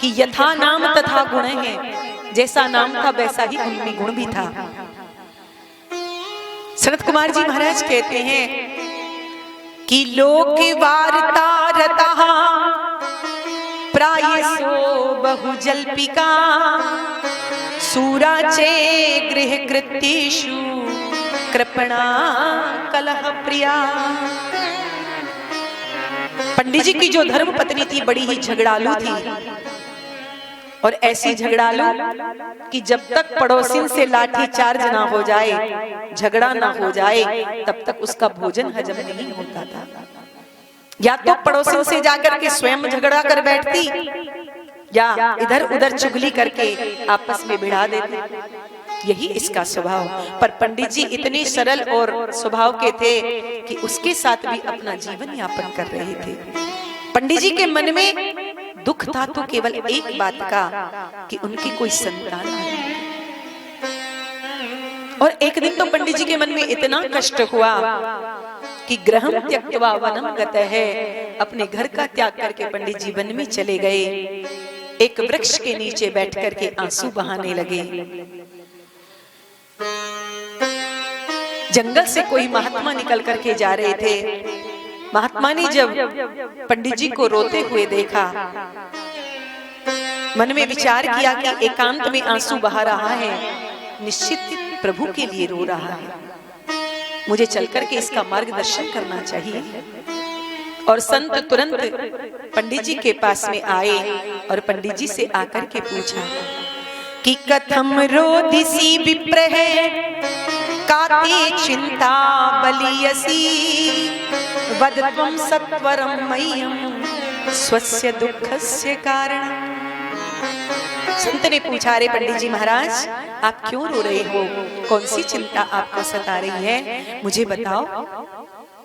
कि यथा नाम तथा गुण है, जैसा नाम था वैसा ही उनमें गुण भी था। सनत कुमार जी महाराज कहते हैं कि लोक वार्ता रतः प्रायसो बहुजल्पिका सूराचे गृह कृत्येषु कृपणा कलह प्रिया। पंडित जी की जो धर्म पत्नी थी बड़ी ही झगड़ालू थी, और ऐसी झगड़ालू कि जब तक पड़ोसिन से लाठी चार्ज ना हो जाए, झगड़ा ना हो जाए, तब तक उसका भोजन हजम नहीं होता था। या तो पड़ोसिन से जाकर के स्वयं झगड़ा कर बैठती, या इधर उधर चुगली करके आपस में भिड़ा देती। यही इसका स्वभाव। पर पंडित जी इतने सरल और स्वभाव के थे कि उसके साथ भी अपना जीवन यापन कर रहे थे। पंडित जी के मन में दुख था तो केवल एक बात का कि उनकी कोई संतान नहीं। और एक दिन तो पंडित जी के मन में इतना कष्ट हुआ कि गृहं त्यक्त्वा वनं गतः, अपने घर का त्याग करके पंडित जी वन में चले गए। एक वृक्ष के नीचे बैठ करके आंसू बहाने लगे। जंगल से कोई महात्मा निकल करके जा रहे थे। महात्मा ने जब पंडित जी को रोते हुए देखा, मन में विचार किया कि एकांत में आंसू बहा रहा है, निश्चित प्रभु के लिए रो रहा है, मुझे चलकर के इसका मार्गदर्शन करना चाहिए। और संत तुरंत पंडित जी के पास में आए और पंडित जी से आकर के पूछा कि कथम रोदिसी विप्रः काते चिंता बलियसी वदत्वं सत्वरं मह्यं स्वस्य दुःखस्य कारण। संत ने पूछा, अरे पंडित जी महाराज, आप क्यों रो रहे हो? कौन सी चिंता आपको सता रही है, मुझे बताओ।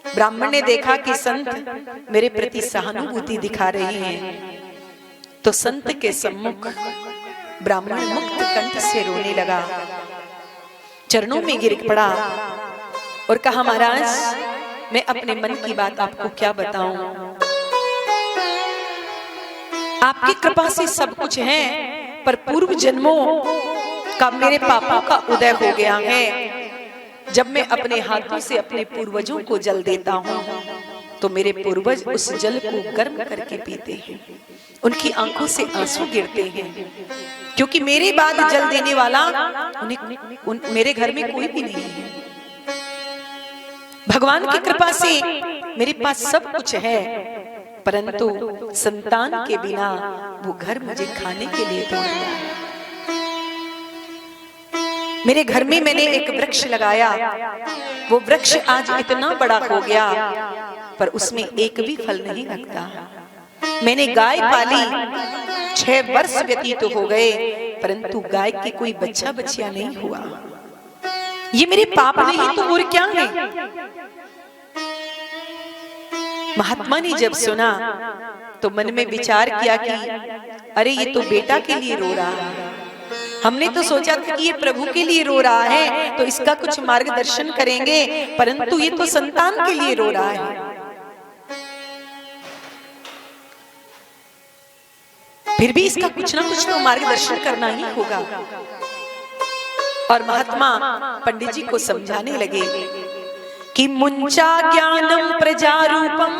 ब्राह्मण ने देखा कि संत मेरे प्रति सहानुभूति दिखा रहे हैं, तो संत के सम्मुख ब्राह्मण मुक्त कंठ से रोने लगा, चरणों में गिर पड़ा और कहा, महाराज मैं अपने मन की बात आपको क्या बताऊं, आपकी कृपा से सब कुछ है, पर पूर्व जन्मों का मेरे पापों का उदय हो गया है। जब मैं अपने हाथों से अपने पूर्वजों को जल देता हूँ तो मेरे पूर्वज उस जल को गर्म करके पीते हैं, उनकी आंखों से आंसू गिरते हैं, क्योंकि मेरे बाद जल देने वाला मेरे घर में कोई भी नहीं है। भगवान की कृपा से मेरे पास सब कुछ है, परंतु संतान के बिना वो घर मुझे खाने के लिए तोड़ दिया। मेरे घर में मैंने एक वृक्ष लगाया, वो वृक्ष आज इतना बड़ा हो गया पर उसमें एक भी फल नहीं लगता। मैंने गाय पाली, 6 वर्ष व्यतीत हो गए, परंतु गाय के कोई बच्चा बच्चिया नहीं हुआ। ये मेरे पाप नहीं तो और क्या है? महात्मा ने जब सुना तो मन में विचार किया कि अरे ये तो बेटा के लिए रो रहा है, हमने तो सोचा था कि ये प्रभु के लिए रो रहा है तो इसका कुछ मार्गदर्शन करेंगे, परंतु ये तो संतान के लिए रो रहा है। फिर भी इसका कुछ ना कुछ तो मार्गदर्शन करना ही होगा। और महात्मा पंडित जी को समझाने लगे कि मुंचा ज्ञानम प्रजारूपम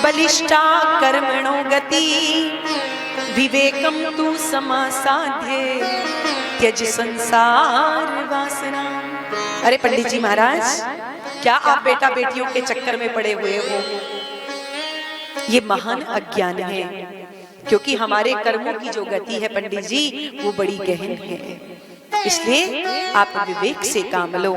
बलिष्ठा कर्मणो गति विवेकम तू समासाध्य त्यज संसार वासना। अरे पंडित जी महाराज, क्या आप बेटा बेटियों के चक्कर में पड़े हुए हो? ये महान अज्ञान है, क्योंकि हमारे कर्मों की जो गति है पंडित जी वो बड़ी गहन है। इसलिए आप विवेक से काम लो।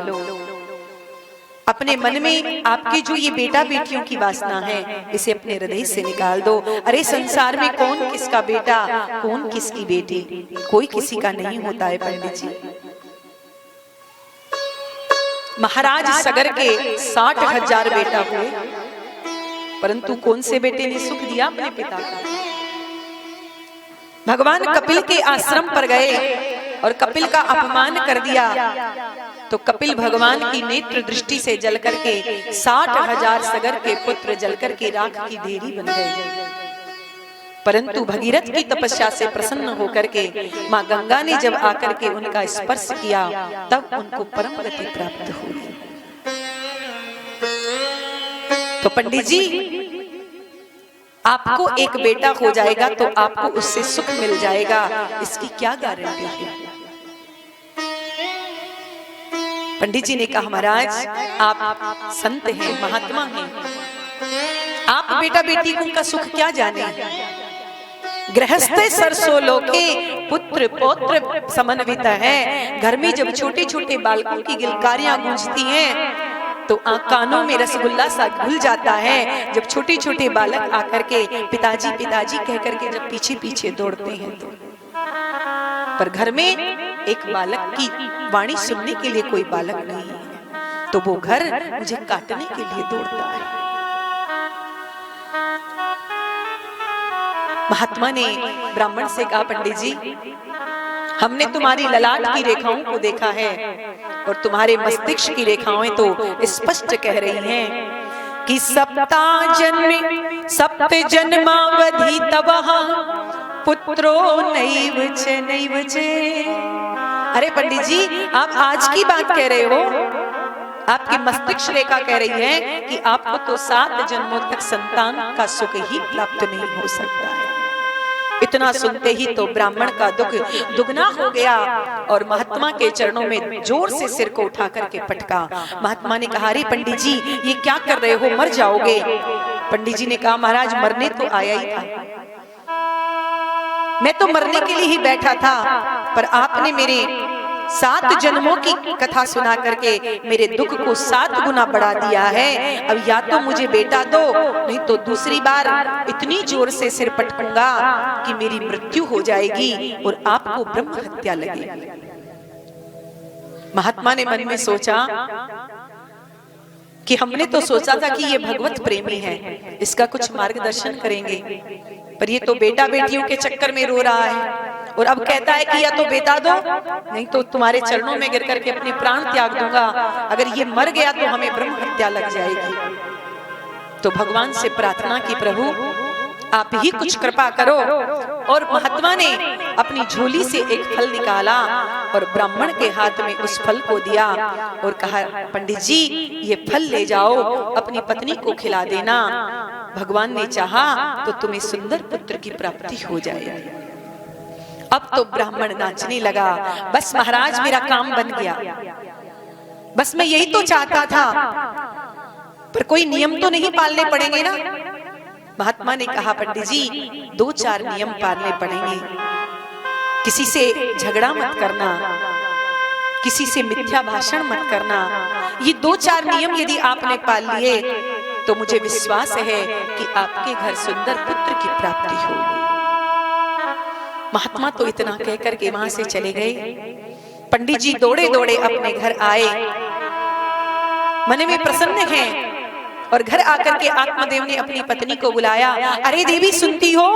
अपने मन में आपके जो ये बेटा बेटियों की वासना है इसे अपने हृदय से निकाल दो। अरे संसार में कौन किसका बेटा, कौन किसकी बेटी, कोई किसी का नहीं होता है पंडित जी। महाराज सगर के 60,000 बेटा हुए, परंतु कौन से बेटे ने सुख दिया अपने पिता का? भगवान कपिल के आश्रम पर गए और कपिल का अपमान कर दिया तो कपिल भगवान की नेत्र दृष्टि से जल करके 60,000 सगर के पुत्र जल करके राख की ढेरी बन गए। परंतु भगीरथ की तपस्या से प्रसन्न होकर के माँ गंगा ने जब आकर के उनका स्पर्श किया तब उनको परम गति प्राप्त हुई। तो पंडित जी, आपको एक बेटा हो जाएगा तो आपको उससे सुख मिल जाएगा, इसकी क्या गारंटी है? पंडित जी ने कहा, महाराज आप संत हैं, महात्मा हैं, आप बेटा बेटी का सुख क्या जाने? गृहस्थ सरसों लोके पुत्र पौत्र समन्वित है। घर में जब छोटे छोटे बालकों की गिलकारियां गूंजती हैं तो कानों में रसगुल्ला सा घुल जाता है। जब छोटे छोटे बालक आकर के पिताजी पिताजी कह करके जब पीछे पीछे दौड़ते हैं तो, पर घर में एक बालक की वाणी सुनने के लिए कोई बालक नहीं है तो वो घर मुझे काटने के लिए दौड़ता है। महात्मा ने ब्राह्मण से कहा, पंडित जी हमने तुम्हारी ललाट की रेखाओं को देखा है और तुम्हारे मस्तिष्क की रेखाएं तो स्पष्ट कह रही हैं कि सप्ता जन्म सप्त जन्मावधि तवः पुत्रो नैव च। अरे पंडित जी, आप आज की बात कह रहे हो? आपकी मस्तिष्क रेखा कह रही है कि आपको तो 7 जन्मों तक संतान का सुख ही प्राप्त नहीं हो सकता है। इतना सुनते ही तो ब्राह्मण का दुख दुगना हो गया और महात्मा के चरणों में जोर से सिर को उठा करके पटका। महात्मा ने कहा, अरे पंडित जी ये क्या कर रहे हो, मर जाओगे। पंडित जी ने कहा, महाराज मरने तो आया ही था, मैं तो मरने के लिए ही बैठा था, पर आपने मेरे 7 जन्मों की कथा सुना करके मेरे दुख को 7 गुना बढ़ा दिया है। अब या तो मुझे बेटा दो, नहीं तो दूसरी बार इतनी जोर से सिर पटकूंगा कि मेरी मृत्यु हो जाएगी और आपको ब्रह्म हत्या लगेगी। महात्मा ने मन में सोचा कि हमने तो सोचा था कि ये भगवत प्रेमी है, इसका कुछ मार्गदर्शन करेंगे, पर ये तो बेटा बेटियों के चक्कर में रो रहा है और अब कहता है कि या तो बेटा दो, नहीं तो तुम्हारे चरणों में गिर करके अपने प्राण त्याग दूंगा। अगर ये मर गया तो हमें ब्रह्म हत्या लग जाएगी। तो भगवान से प्रार्थना की, प्रभु आप ही कुछ कृपा करो। और महात्मा ने अपनी झोली से एक फल निकाला और ब्राह्मण के हाथ में उस फल को दिया और कहा, पंडित जी ये फल ले जाओ, अपनी पत्नी को खिला देना, भगवान ने चाहा तो तुम्हें सुंदर पुत्र की प्राप्ति हो जाएगी। अब तो ब्राह्मण नाचने लगा, बस महाराज मेरा काम बन गया, बस मैं यही तो चाहता था, पर कोई नियम तो नहीं पालने पड़ेंगे ना। महात्मा ने कहा, पंडित जी 2-4 नियम पालने पड़ेंगे। किसी से झगड़ा मत करना, किसी से मिथ्या भाषण मत करना। ये 2-4 नियम यदि आपने पाल लिए तो मुझे विश्वास है कि आपके घर सुंदर पुत्र की प्राप्ति होगी। महात्मा तो इतना कहकर के वहां से चले गए। पंडित जी दौड़े दौड़े अपने घर आए, मन में प्रसन्न हैं और घर आकर के आत्मदेव ने अपनी पत्नी को बुलाया, अरे देवी सुनती हो,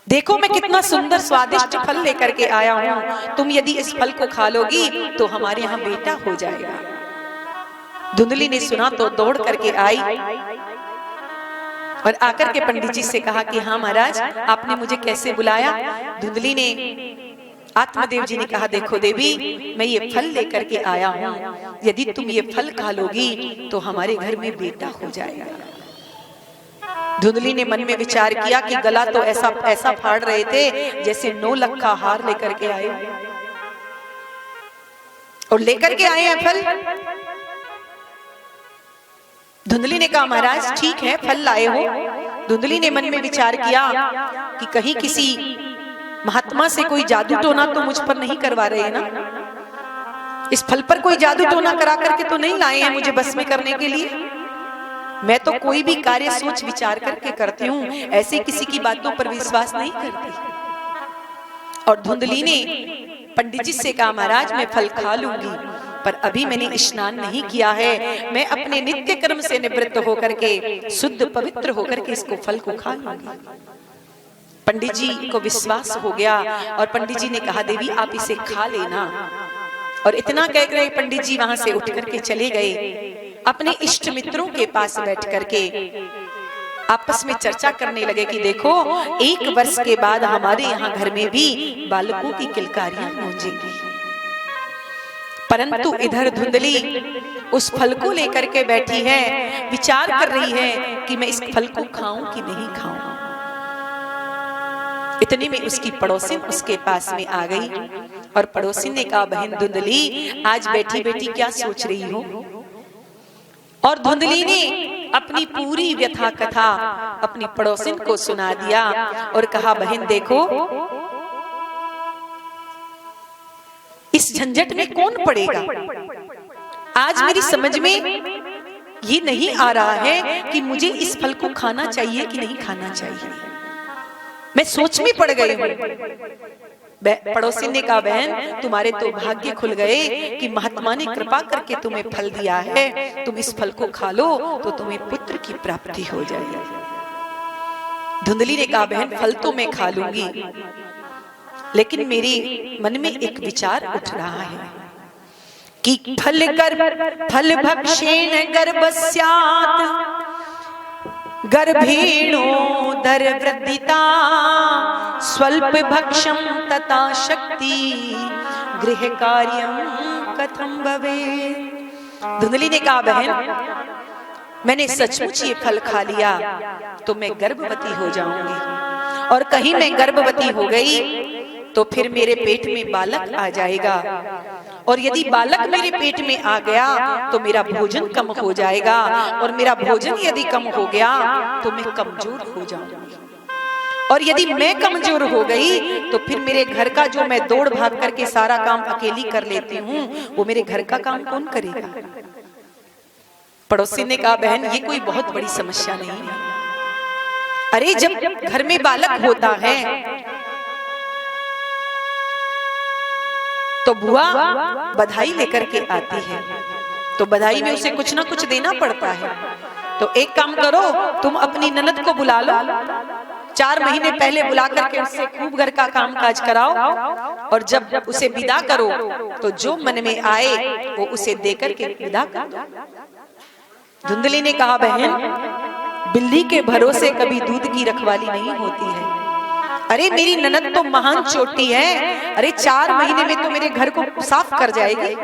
देखो मैं कितना सुंदर स्वादिष्ट फल लेकर के आया हूं, तुम यदि इस फल को खा लोगी तो हमारे यहाँ बेटा हो जाएगा। धुंधली ने सुना तो दौड़ करके आई और आकर के पंडित जी से कहा कि हाँ महाराज आपने मुझे कैसे बुलाया। धुंधली ने आत्मदेव जी ने कहा, देखो देवी मैं ये फल लेकर के आया हूँ, यदि तुम ये फल खा लोगी तो हमारे घर में बेटा हो जाएगा। धुंधली ने मन में विचार किया कि गला तो ऐसा ऐसा फाड़ रहे थे जैसे 9 लाख का हार लेकर के आए और लेकर के आए हैं फल। धुंधली ने कहा, महाराज ठीक है फल लाए हो। धुंधली ने मन में विचार किया कि कहीं किसी महात्मा से कोई जादू टोना तो मुझ पर नहीं करवा रहे हैं ना, इस फल पर कोई जादू टोना करा करके तो नहीं लाए हैं मुझे बस में करने के लिए। मैं तो कोई भी कार्य सोच विचार करके करती हूँ, ऐसे किसी की बातों पर विश्वास नहीं करती। और धुंधली ने पंडित जी से कहा, महाराज मैं फल खा लूंगी, पर अभी मैंने स्नान नहीं किया है, मैं अपने नित्य कर्म से निवृत्त होकर के शुद्ध पवित्र होकर के इसको फल को खा लूंगी। पंडित जी को विश्वास हो गया और पंडित जी ने कहा, देवी आप इसे खा लेना। और इतना कह कर पंडित जी वहां से उठ करके चले गए। अपने इष्ट मित्रों के पास बैठ करके आपस में चर्चा करने लगे कि देखो 1 वर्ष के बाद हमारे यहाँ घर में भी बालकों की किलकारियां गूंजेंगी। परंतु इधर धुंधली उस फल को लेकर के बैठी है, विचार कर रही है कि मैं इस फल को खाऊं कि नहीं खाऊं। इतने में उसकी पड़ोसिन उसके पास में आ गई और पड़ोसिन ने कहा, बहन धुंधली, आज बैठी बैठी क्या सोच रही हो? और धुंधली ने अपनी पूरी व्यथा कथा अपनी पड़ोसिन को सुना दिया और कहा, बहन देखो, इस झंझट में कौन पड़ेगा? आज मेरी समझ में ये नहीं आ रहा है कि मुझे इस फल को खाना चाहिए कि नहीं खाना चाहिए। मैं सोच में पड़ गई हूं। पड़ोसी ने कहा, बहन तुम्हारे तो भाग्य खुल गए कि महात्मा ने कृपा करके तुम्हें फल दिया है, तुम इस फल को खा लो तो तुम्हें पुत्र की प्राप्ति हो जाएगी। धुंधली ने कहा, बहन फल तो मैं खा लूंगी, लेकिन मेरे मन में एक विचार उठ रहा है कि फल भक्षेण गर्भस्यात् गर्भेणोदर वृद्धिता स्वल्प भक्षम तथा शक्ति गृह कार्यम कथम भवे। धुंधली ने कहा, बहन मैंने सचमुच ये फल खा लिया तो मैं गर्भवती हो जाऊंगी, और कहीं मैं गर्भवती हो गई तो फिर मेरे पेट में बालक आ जाएगा, और यदि बालक मेरे पेट में आ गया तो मेरा भोजन कम हो जाएगा, और मेरा भोजन यदि कम हो गया तो मैं कमजोर हो जाऊंगी, और यदि मैं कमजोर हो गई तो फिर मेरे घर का जो मैं दौड़ भाग करके सारा काम अकेली कर लेती हूँ, वो मेरे घर का काम कौन करेगा? पड़ोसी ने कहा, बहन ये कोई बहुत बड़ी समस्या नहीं है। अरे जब घर में बालक होता है तो बुआ बधाई लेकर के आती है, तो बधाई में उसे कुछ ना कुछ देना पड़ता है। तो एक काम करो, तुम अपनी ननद को बुला लो, 4 महीने पहले बुला करके उससे खूब घर का काम काज कराओ, और जब उसे विदा करो तो जो मन में आए वो उसे देकर के विदा करो। धुंधली ने कहा, बहन बिल्ली के भरोसे कभी दूध की रखवाली नहीं होती है। अरे मेरी ननद तो महान चोटी है, अरे 4 महीने में तो मेरे घर को साफ कर जाएगी।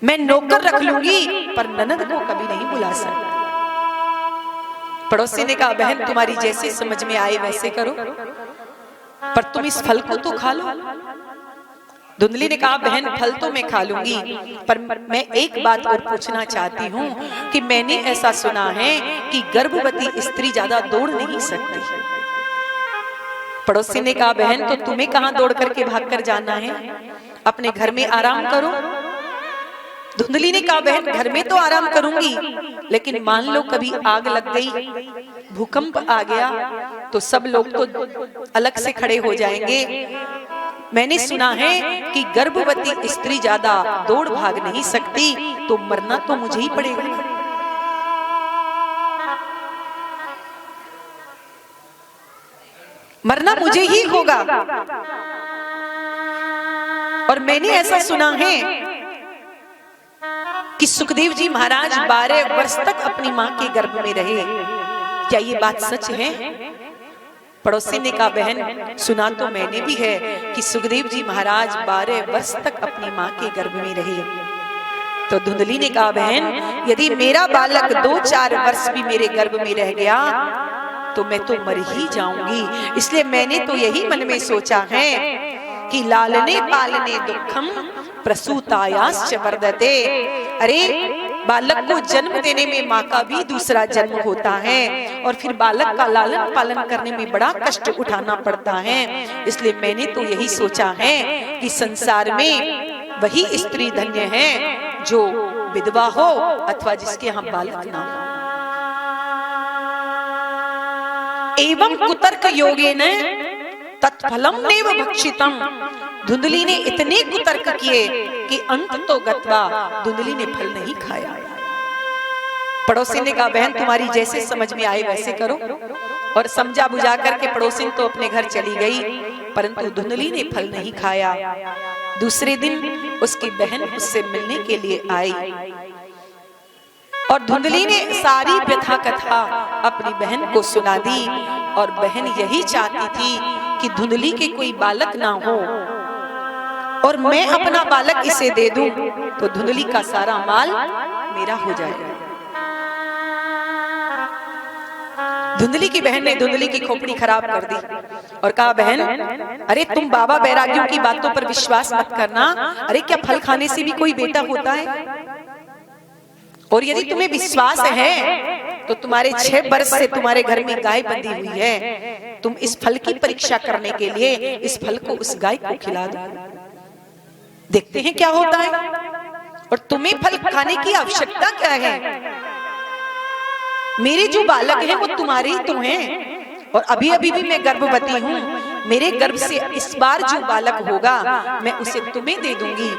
मैं नौकर रख लूंगी पर ननद को कभी नहीं बुला सकती। पड़ोसी ने कहा, बहन तुम्हारी जैसे समझ में आए वैसे करो, पर तुम इस फल को तो खा लो। धुंधली ने कहा, बहन फल तो मैं खा लूंगी, पर मैं एक बात और पूछना चाहती हूँ कि मैंने ऐसा सुना है कि गर्भवती स्त्री ज्यादा दौड़ नहीं सकती। पड़ोसी ने कहा, बहन तो तुम्हें कहां दौड़ करके भाग कर जाना है, अपने घर में आराम करो। धुंधली ने कहा, बहन घर में तो आराम करूंगी, लेकिन मान लो कभी आग लग गई, भूकंप आ गया तो सब लोग तो अलग से खड़े हो जाएंगे। मैंने सुना है कि गर्भवती स्त्री ज्यादा दौड़ भाग नहीं सकती, तो मरना तो मुझे ही पड़ेगा। मरना मुझे ही होगा, और मैंने ऐसा सुना है कि सुखदेव जी महाराज 12 वर्ष तक अपनी मां के गर्भ में रहे। क्या ये बात सच है? पड़ोसी ने कहा, बहन सुना तो मैंने भी है कि सुखदेव जी महाराज 12 वर्ष तक अपनी मां के गर्भ में रहे। तो धुंधली ने कहा, बहन यदि मेरा बालक 2-4 वर्ष भी मेरे गर्भ में रह गया तो मैं तो मर ही जाऊंगी। इसलिए मैंने तो यही मन में सोचा है कि लालने पालने दुखम प्रसूतायाश्च वर्धते। अरे बालक को जन्म देने में माँ का भी दूसरा जन्म होता है, और फिर बालक का लालन पालन करने में बड़ा कष्ट उठाना पड़ता है। इसलिए मैंने तो यही सोचा है कि संसार में वही स्त्री धन्य है जो विधवा हो अथवा जिसके यहाँ बालक ना हो। एवं कुतर्क योगेन तत्फलम नेव भक्षितम। धुंधली ने इतने कुतर्क किए कि अंत तो गत्वा धुंधली ने फल नहीं खाया। पड़ोसी ने कहा, बहन तुम्हारी जैसे समझ में आए वैसे करो, और समझा बुझा करके पड़ोसी तो अपने घर चली गई, परंतु धुंधली ने फल नहीं खाया। दूसरे दिन उसकी बहन उससे मिलने के लिए आई। और धुंधली ने सारी व्यथा कथा अपनी बहन को सुना दी। और बहन यही चाहती थी कि धुंधली के कोई बालक ना हो और मैं अपना बालक इसे दे दूं तो धुंधली का सारा माल मेरा हो जाएगा। धुंधली की बहन ने धुंधली की खोपड़ी खराब कर दी और कहा, बहन अरे तुम बाबा बैरागियों की बातों पर विश्वास मत करना। अरे क्या फल खाने से भी कोई बेटा होता है? और यदि तुम्हें विश्वास है तो तुम्हारे 6 वर्ष से तुम्हारे घर में गाय बंधी हुई है, तुम इस फल की परीक्षा करने के लिए इस फल को उस गाय को खिला दो, देखते हैं क्या होता है। और तुम्हें फल खाने की आवश्यकता क्या है? मेरे जो बालक हैं वो तुम्हारे ही तो हैं और अभी अभी भी मैं गर्भवती हूँ। मेरे गर्भ से इस बार जो बालक होगा मैं उसे तुम्हें दे दूंगी,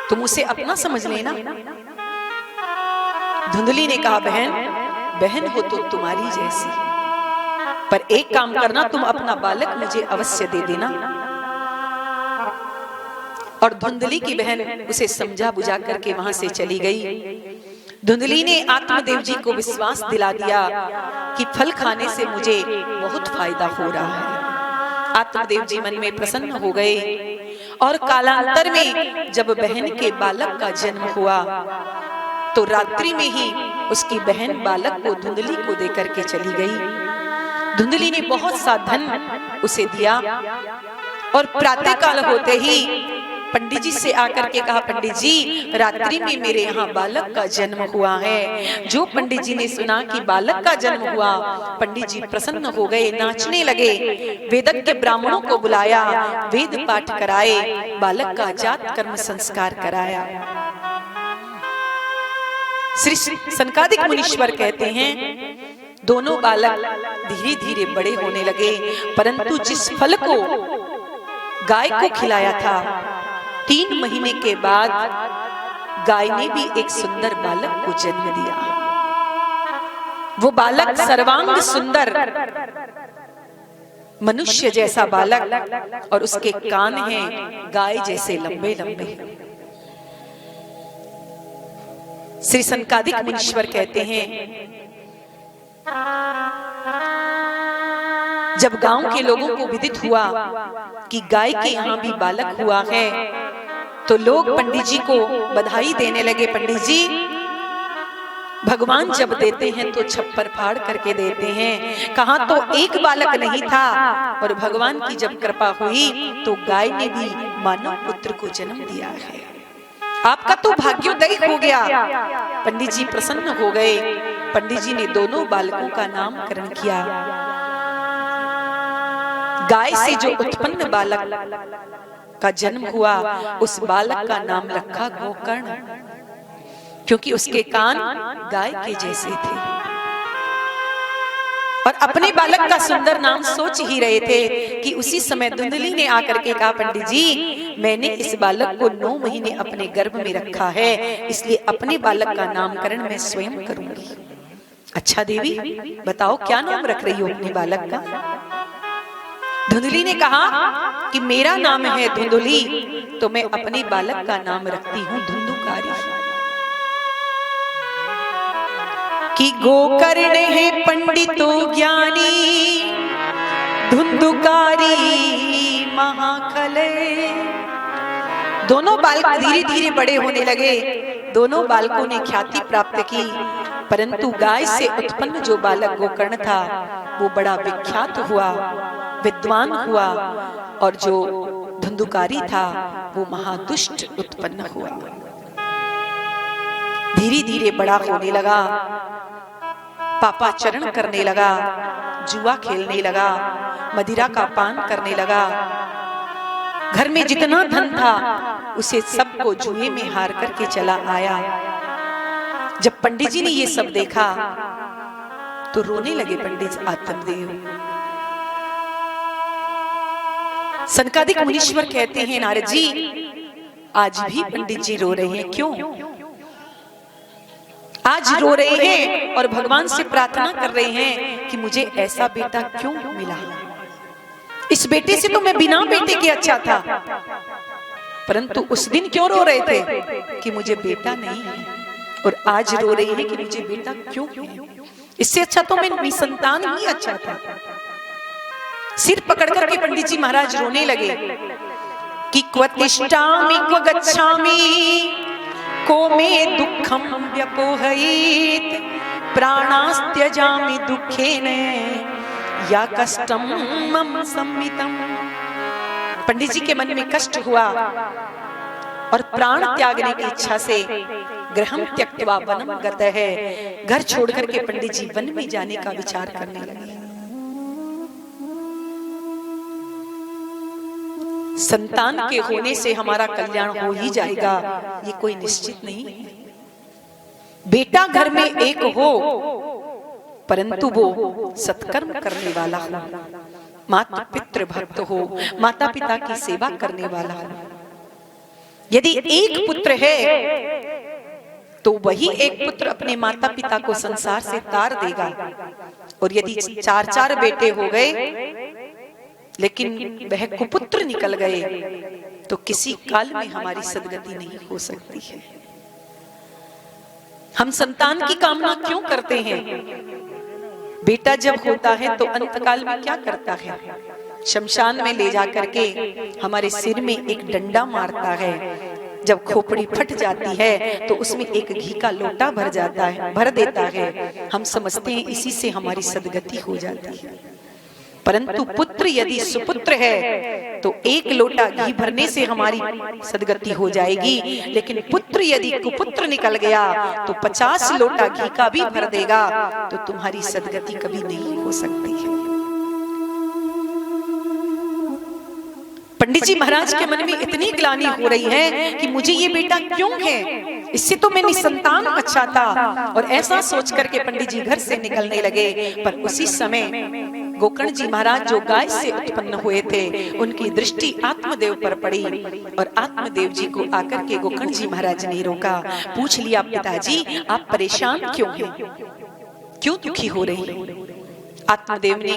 तुम उसे अपना समझ लेना। धुंधली ने कहा, बहन हो तो तुम्हारी जैसी, पर एक काम करना, तुम अपना बालक मुझे अवश्य दे देना। और धुंधली की बहन उसे समझा बुझा करके वहां से चली गई। धुंधली ने आत्मदेव जी को विश्वास दिला दिया कि फल खाने से मुझे बहुत फायदा हो रहा है। आत्मदेव जी मन में प्रसन्न हो गए और कालांतर में जब बहन के बालक का जन्म हुआ तो रात्रि में ही उसकी बहन बालक को धुंधली को देकर के चली गई। धुंधली ने बहुत सा धन उसे दिया और प्रातः काल होते ही पंडित जी से आकर के कहा, पंडित जी रात्रि में मेरे यहाँ बालक का जन्म हुआ है। जो पंडित जी ने सुना कि बालक का जन्म हुआ, पंडित जी प्रसन्न हो गए, नाचने लगे। वेदज्ञ ब्राह्मणों को बुलाया, वेद पाठ कराए, बालक का जात कर्म संस्कार कराया। श्री सनकादिक मुनीश्वर कहते हैं, दोनों बालक धीरे धीरे बड़े होने लगे, परंतु जिस फल को गाय को खिलाया था 3 महीने के बाद गाय ने भी एक सुंदर बालक को जन्म दिया। वो बालक सर्वांग सुंदर, मनुष्य जैसा बालक, और उसके कान हैं गाय जैसे लंबे लंबे। श्री सनकादिक मुनीश्वर कहते हैं, जब गांव के लोगों को विदित हुआ कि गाय के यहाँ भी बालक हुआ है तो लोग पंडित जी को बधाई देने लगे। पंडित जी, भगवान जब देते हैं तो छप्पर फाड़ करके देते हैं, कहाँ तो एक बालक नहीं था और भगवान की जब कृपा हुई तो गाय ने भी मानव पुत्र को जन्म दिया है। आपका तो भाग्योदय हो गया। पंडित जी प्रसन्न हो गए। पंडित जी ने दोनों बालकों का नामकरण किया। गाय से जो उत्पन्न बालक का जन्म हुआ, उस बालक का नाम रखा गोकर्ण, क्योंकि उसके कान गाय के जैसे थे। और अपने बालक का सुंदर नाम सोच ही रहे थे कि उसी समय धुंधली ने आकर के कहा, पंडित जी मैंने इस बालक को 9 महीने अपने गर्भ में रखा है, इसलिए अपने बालक का नामकरण मैं स्वयं करूंगी। अच्छा देवी, बताओ क्या नाम रख रही हो अपने बालक का? धुंधली ने कहा कि मेरा नाम है धुंधली, तो मैं अपने बालक का नाम रखती हूँ धुंधुकारी। कि गोकर्ण है पंडितो ज्ञानी, धुंधुकारी महाखले। दोनों बालक धीरे धीरे बड़े होने लगे। दोनों बालकों ने ख्याति प्राप्त की, परंतु गाय से उत्पन्न जो बालक गोकर्ण था वो बड़ा विख्यात हुआ, विद्वान हुआ, और जो धुंधुकारी था वो महादुष्ट उत्पन्न हुआ। धीरे धीरे बड़ा होने लगा, पापाचरण करने लगा, जुआ खेलने लगा, मदिरा का पान करने लगा। घर में जितना धन था उसे सबको जुए में हार करके चला आया। जब पंडित जी ने ये सब देखा तो रोने लगे पंडित आत्मदेव। सनकादिक मुनीश्वर कहते हैं, नारद जी आज भी पंडित जी रो रहे हैं। क्यों आज रो रहे हैं और भगवान से प्रार्थना कर रहे हैं कि मुझे ऐसा बेटा क्यों मिला? इस बेटे से तो मैं बिना बेटे के अच्छा था, परंतु उस दिन क्यों रो रहे थे कि मुझे बेटा नहीं है। और आज रो रही है कि मुझे बेटा क्यों है। इससे अच्छा तो मैं निसंतान ही अच्छा था। सिर पकड़ करके पंडित जी महाराज रोने लगे कि क्व तिष्ठामि क्व गच्छामि को मे दुःखं व्यपोहयेत् प्राणास्त्यजामि दुःखेन या कष्टं मम सम्मितम्। पंडित जी के मन में कष्ट हुआ और प्राण त्यागने की इच्छा से गृहं त्यक्त्वा वनं गतः, घर छोड़ करके पंडित जी वन में जाने का विचार करने लगे। संतान के होने से हमारा कल्याण हो ही जाएगा ये कोई निश्चित नहीं है। बेटा घर में एक हो परंतु वो सत्कर्म करने वाला हो, माता पितृ भक्त हो, माता पिता की सेवा करने वाला हो। यदि एक पुत्र है तो वही एक पुत्र अपने माता पिता को संसार से तार देगा, और यदि 4-4 बेटे हो गए लेकिन वह कुपुत्र निकल गए तो किसी काल में हमारी सद्गति नहीं हो सकती है। हम संतान की कामना क्यों करते हैं? बेटा जब होता है तो अंतकाल में क्या करता है? शमशान में ले जाकर के हमारे सिर में एक डंडा मारता है। जब खोपड़ी फट जाती है तो उसमें एक घी का लोटा भर देता है। हम समझते हैं इसी से हमारी सद्गति हो जाती है। परंतु पुत्र यदि सुपुत्र है तो एक लोटा घी भरने से हमारी सद्गति हो जाएगी, लेकिन पुत्र यदि कुपुत्र निकल गया तो 50 लोटा घी का भी भर देगा तो तुम्हारी सद्गति कभी नहीं हो सकती है। पंडित जी महाराज के मन में इतनी ग्लानि हो रही है कि मुझे ये बेटा क्यों है, इससे तो मैं निसंतान अच्छा था। और ऐसा सोच करके पंडित जी घर से निकलने लगे। पर उसी समय गोकर्ण जी महाराज जो गाय से उत्पन्न हुए थे उनकी दृष्टि आत्मदेव पर पड़ी, और आत्मदेव जी को आकर के गोकर्ण जी महाराज ने रोका। पूछ लिया, पिताजी आप परेशान क्यों हैं, क्यों दुखी हो रही हैं? आत्मदेव ने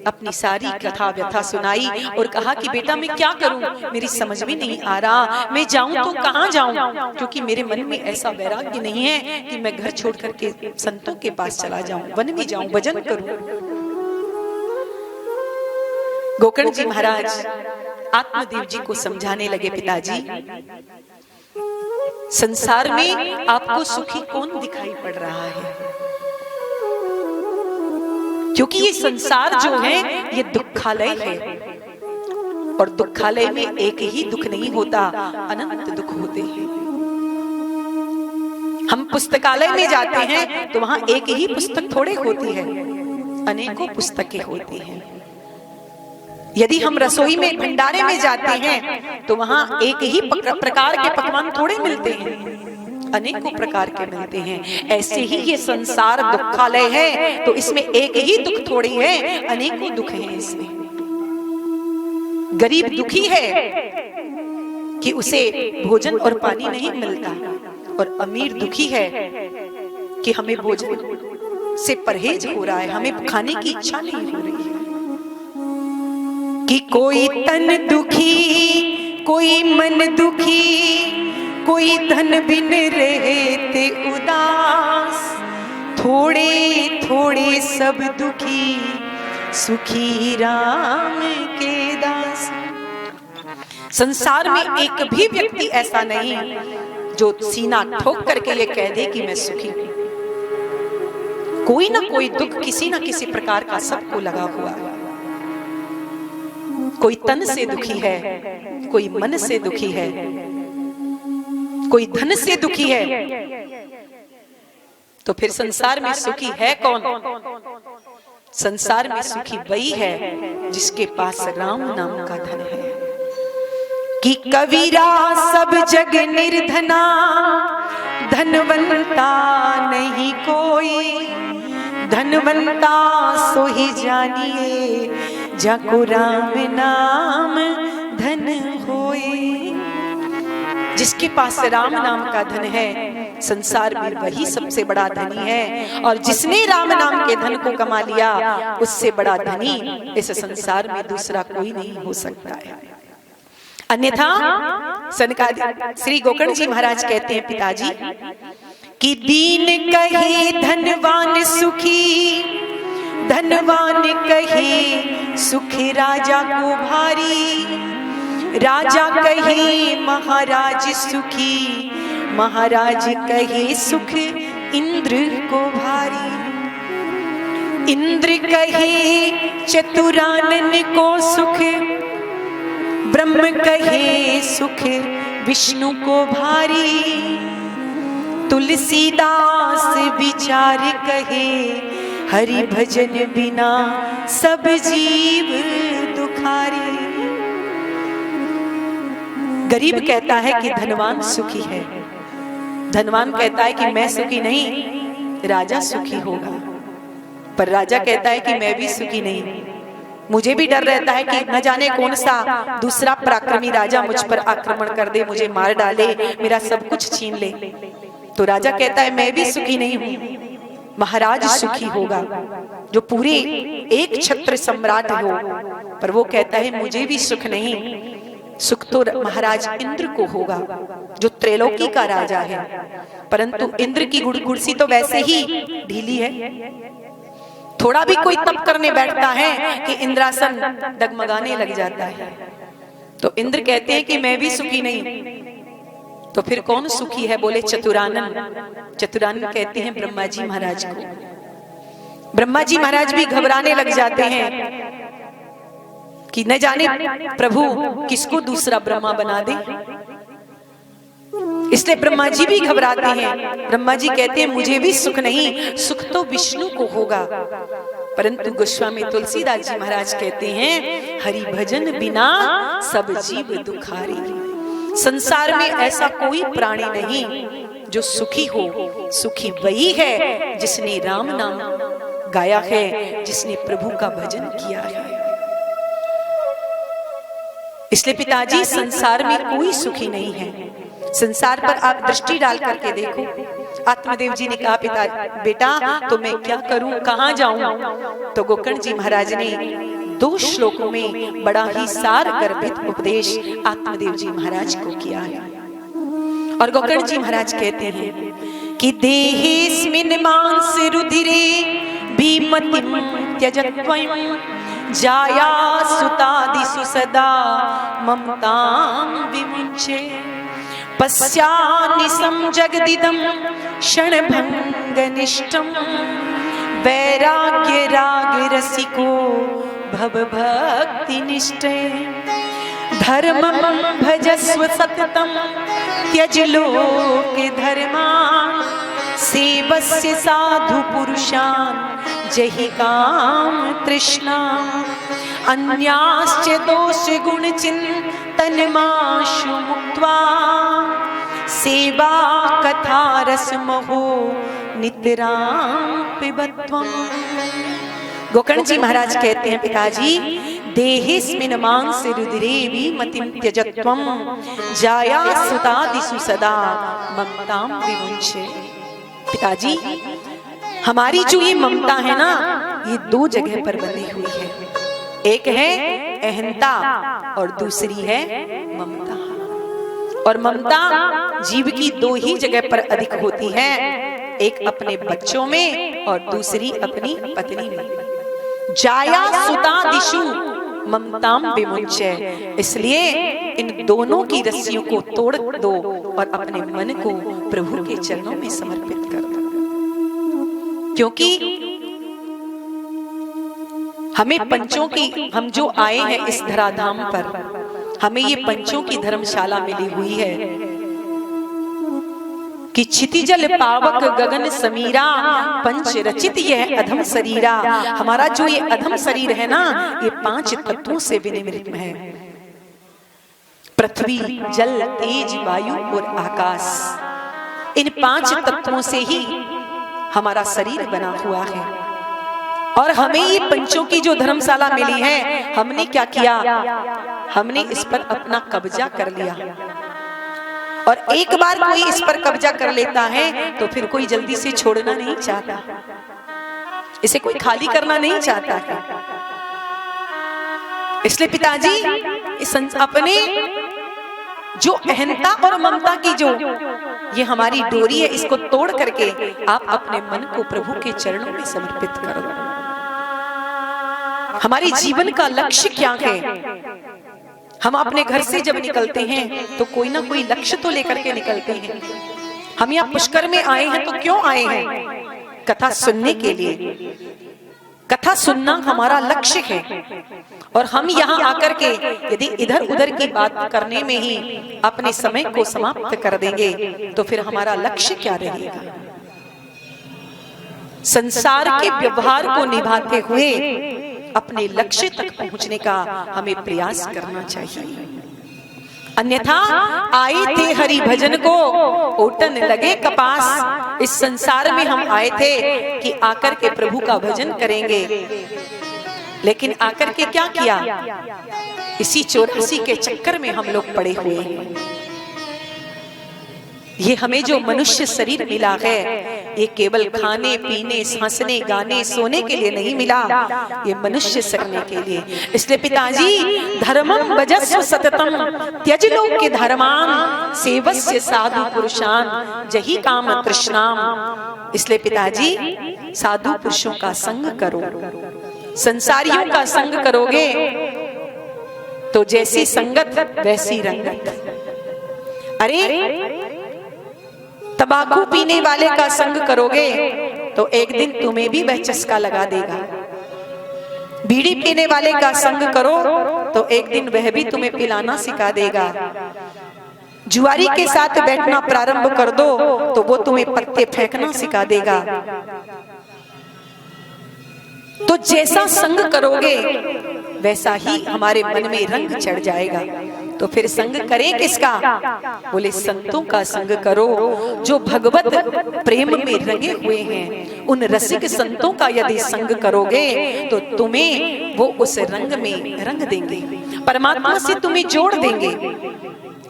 अपनी सारी कथा व्यथा सुनाई और कहा कि बेटा मैं क्या करूं, मेरी समझ में नहीं आ रहा, मैं जाऊं तो कहां जाऊं, क्योंकि मेरे मन में ऐसा वैराग्य नहीं है कि मैं घर छोड़ करके संतों के पास चला जाऊं, वन में जाऊं, भजन करूं। गोकर्ण जी महाराज आत्मदेव जी को समझाने लगे, पिताजी संसार में आपको सुखी कौन दिखाई पड़ रहा है? क्योंकि ये संसार जो है ये दुखालय है, और दुखालय में एक ही दुख नहीं होता, अनंत दुख होते हैं। हम पुस्तकालय में जाते हैं तो वहां एक ही पुस्तक थोड़े होती है, अनेकों पुस्तकें होती हैं। यदि हम रसोई में भंडारे में जाते हैं तो वहां एक ही प्रकार के पकवान थोड़े मिलते हैं, अनेकों प्रकार के मिलते हैं। ऐसे ही ये संसार दुखालय है, तो इसमें एक ही दुख थोड़ी है, अनेकों दुख हैं इसमें। गरीब दुखी है कि उसे भोजन और पानी नहीं मिलता, और अमीर दुखी है कि हमें भोजन से परहेज हो रहा है, हमें खाने की इच्छा नहीं हो रही है। कि कोई तन दुखी, कोई मन दुखी, कोई धन बिन रहते उदास, थोड़े थोड़े सब दुखी, सुखी राम के दास। संसार में एक भी व्यक्ति ऐसा नहीं जो सीना ठोक करके ये कह दे कि मैं सुखी हूं। कोई ना कोई दुख किसी ना किसी प्रकार का सबको लगा हुआ है। कोई तन से दुखी है, कोई मन से दुखी है, कोई धन से दुखी है। तो फिर संसार में सुखी है कौन? संसार में सुखी वही है जिसके पास राम नाम का धन है। कि कबीरा सब जग निर्धना, धनवंता नहीं कोई, धनवंता सो ही जानिए, जाको राम नाम धन होए। जिसके पास राम नाम का धन है संसार में वही सबसे बड़ा धनी है, और जिसने राम नाम के धन को कमा लिया उससे बड़ा धनी इस संसार में दूसरा कोई नहीं हो सकता है। अन्यथा श्री गोकर्ण जी महाराज कहते हैं, पिताजी कि दीन कहे धनवान सुखी, धनवान कहे सुख राजा को भारी, राजा कहे महाराज सुखी, महाराज कहे सुख इंद्र को भारी। इंद्र कहे चतुरानन को सुख, ब्रह्म कहे सुख विष्णु को भारी। तुलसीदास विचार कहे हरि भजन बिना सब जीव दुखारी। गरीब कहता है कि धनवान सुखी है, धनवान कहता है कि मैं सुखी नहीं, राजा सुखी होगा। पर राजा कहता है कि मैं भी सुखी नहीं, मुझे भी डर रहता है कि न जाने कौन सा दूसरा पराक्रमी राजा मुझ पर आक्रमण कर दे, मुझे मार डाले, मेरा सब कुछ छीन ले। तो राजा कहता है मैं भी सुखी नहीं हूं, महाराज सुखी होगा जो पूरे एक छत्र सम्राट हो। पर वो कहता है मुझे भी सुख नहीं, सुख तो महाराज इंद्र को होगा जो त्रैलोकी का राजा है। परंतु इंद्र की कुर्सी तो वैसे ही ढीली है, थोड़ा भी कोई तप करने बैठता है कि इंद्रासन डगमगाने लग जाता है। तो इंद्र कहते हैं कि मैं भी सुखी नहीं, तो फिर कौन सुखी है? बोले चतुरानन। चतुरानन कहते हैं ब्रह्मा जी महाराज को। ब्रह्मा जी महाराज भी घबराने लग जाते हैं कि न जाने प्रभु किसको दूसरा ब्रह्मा बना दे, इसलिए ब्रह्मा जी भी घबराते हैं। ब्रह्मा जी कहते हैं मुझे भी सुख नहीं, सुख तो विष्णु को होगा। परंतु गोस्वामी तुलसीदास जी महाराज कहते हैं हरि भजन बिना सब जीव दुखारी। संसार में ऐसा कोई प्राणी नहीं जो सुखी हो, सुखी वही है जिसने राम नाम गाया है, जिसने प्रभु का भजन किया है। इसलिए पिताजी संसार में कोई सुखी नहीं है। संसार पर आप दृष्टि डाल करके देखो। आत्मदेव जी ने कहा पिता बेटा तो मैं क्या करूं, कहां जाऊं? तो गोकर्ण जी महाराज ने 2 श्लोकों में बड़ा ही सार गर्भित उपदेश आत्मदेव जी महाराज को किया है। और गोकर्ण जी महाराज कहते हैं कि देहेस्मिन् मांस रुधिरे भीमतिं त्यजत्वं जाया सुतादिषु सदा ममतां विमुच्य। पश्यानिशं जगदिदं क्षणभङ्गनिष्ठं वैराग्य राग रसिको भवभक्तिनिष्ठे। धर्मं भजस्व सततं त्यज लोक धर्मान् सेवस्य साधु पुरुषान् जहि काम तृष्णा। अन्याश्च दोष गुण चिन्तनमाशु मुक्त्वा सेवा कथा रसमहो नितरां पिबत्वम्। गोकर्ण जी महाराज कहते हैं पिताजी देहेस्मिन् मांस रुधिरे भीमतिं त्यजत्वं जाया सुतादिषु सदा ममतां विमुच्य। पिताजी हमारी जो ये ममता है ना, ये 2 जगह पर बनी हुई है। एक है अहंता और दूसरी है ममता। और ममता जीव की 2 ही जगह पर अधिक होती है, एक अपने बच्चों में और दूसरी अपनी पत्नी में। जाया सुतादिषु ममतां विमुच्य। इसलिए इन दोनों की रस्सियों को तोड़ दो और अपने मन को प्रभु के चरणों में समर्पित कर दो। क्योंकि हमें पंचों की, हम जो आए हैं इस धराधाम पर, हमें ये पंचों की धर्मशाला मिली हुई है कि क्षितिजल पावक गगन समीरा पंच रचित यह अधम शरीरा। हमारा जो ये अधम शरीर है ना, ये 5 तत्वों से विनिर्मित है। पृथ्वी, जल, तेज, वायु और आकाश, इन 5 तत्वों से ही हमारा शरीर बना हुआ है। और हमें ये पंचों की जो धर्मशाला मिली है, हमने क्या किया? हमने इस पर अपना कब्जा कर लिया। और एक बार कोई इस पर कब्जा कर लेता है तो फिर कोई जल्दी से छोड़ना नहीं चाहता, इसे कोई खाली करना नहीं चाहता है। इसलिए पिताजी अपने जो अहंता और ममता की जो ये हमारी डोरी है, इसको तोड़ करके आप अपने मन को प्रभु के चरणों में समर्पित करो। हमारे जीवन का लक्ष्य क्या है? हम अपने घर से जब निकलते हैं तो कोई ना कोई लक्ष्य तो लेकर के निकलते हैं। हम यहाँ पुष्कर में आए हैं तो क्यों आए हैं? कथा सुनने के लिए। कथा सुनना हमारा लक्ष्य है। और हम यहाँ आकर के यदि इधर उधर की बात करने में ही अपने समय को समाप्त कर देंगे तो फिर हमारा लक्ष्य क्या रहेगा? संसार के व्यवहार को निभाते हुए अपने लक्ष्य तक पहुंचने का हमें प्रयास करना चाहिए। अन्यथा आए थे हरि भजन को, ओटन लगे कपास। इस संसार में हम आए थे कि आकर के प्रभु का भजन करेंगे, लेकिन आकर के क्या किया? इसी 84 के चक्कर में हम लोग पड़े हुए हैं। ये हमें जो मनुष्य शरीर मिला है, ये केवल खाने पीने सांसने गाने सोने के लिए नहीं मिला, ये मनुष्य करने के लिए। इसलिए पिताजी धर्मम भजस्व सततम त्यज लोक के धर्मान सेवस्य साधु पुरुषान जही काम तृष्णाम। इसलिए पिताजी साधु पुरुषों का संग करो। संसारियों का संग करोगे तो जैसी संगत वैसी रंगत। अरे तंबाकू पीने वाले का संग करोगे तो एक दिन तुम्हें भी वह चस्का लगा देगा। बीड़ी पीने वाले का संग करो तो एक दिन वह भी तुम्हें पिलाना सिखा देगा। जुआरी के साथ बैठना प्रारंभ कर दो तो वो तुम्हें पत्ते फेंकना सिखा देगा। तो जैसा संग करोगे वैसा ही हमारे मन में रंग चढ़ जाएगा। तो फिर संग करें किसका? बोले संतों का संग करो जो भगवत प्रेम में रंगे हुए हैं। उन रसिक संतों का यदि संग करोगे तो तुम्हें वो उस रंग में रंग देंगे, परमात्मा से तुम्हें जोड़ देंगे।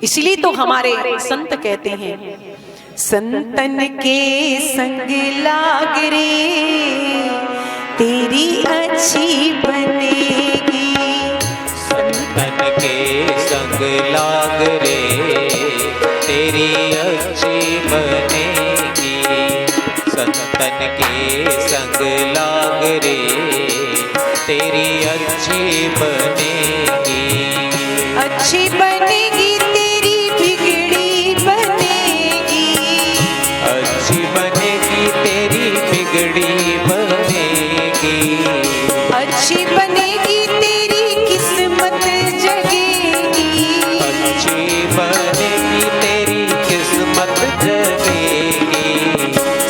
इसलिए तो हमारे संत कहते हैं संतन के संग लाग रे तेरी अच्छी बनेगी। संतन के संग लाग रे तेरी अच्छी बनेगी। संतन के संग लाग रे तेरी अच्छी बनेगी। अच्छी बनेगी तेरी बिगड़ी बनेगी। अच्छी बनेगी तेरी बिगड़ी बनेगी। अच्छी बनेगी तेरी किस्मत जगेगी। अच्छी बनेगी तेरी किस्मत जगेगी।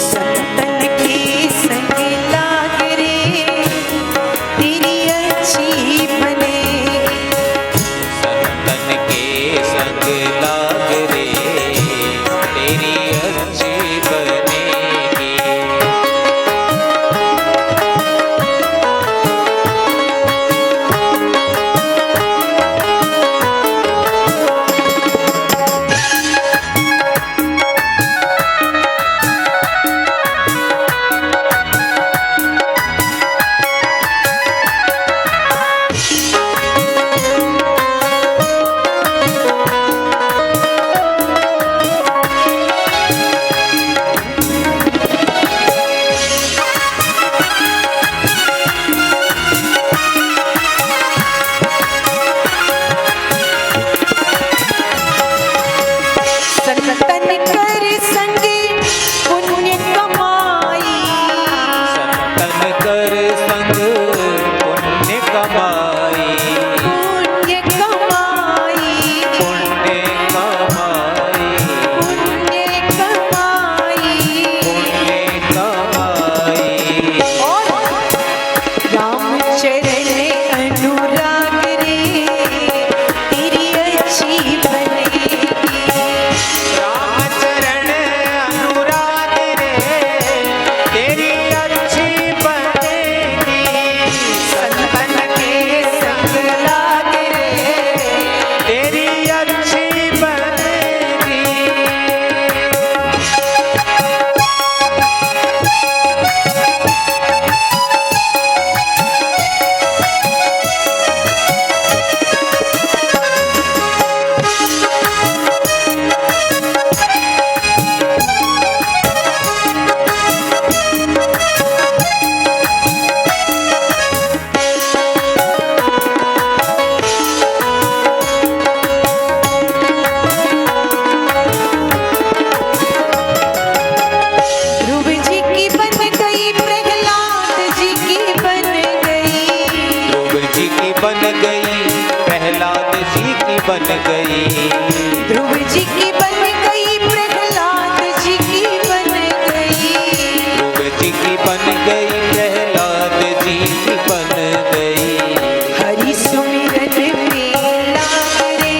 संतन के संग लाग रे तेरी अच्छी बनेगी। संतन के संग लाग रे तेरी अच्छी बनेगी। बन गई, ध्रुव जी की बन गई, प्रहलाद जी की बन गई, ध्रुव जी की बन गई, प्रहलाद जी की बन गई। हरि सुमिरन में लाग रे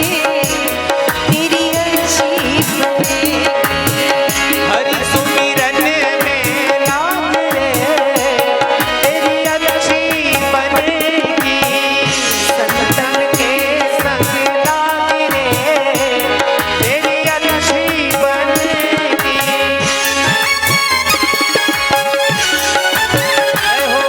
तेरी अच्छी बनेगी, हरि सुमिरन में लाग रे तेरी अच्छी बनेगी, संतन के संग लाग रे तेरी अच्छी बनेगी। जय हो।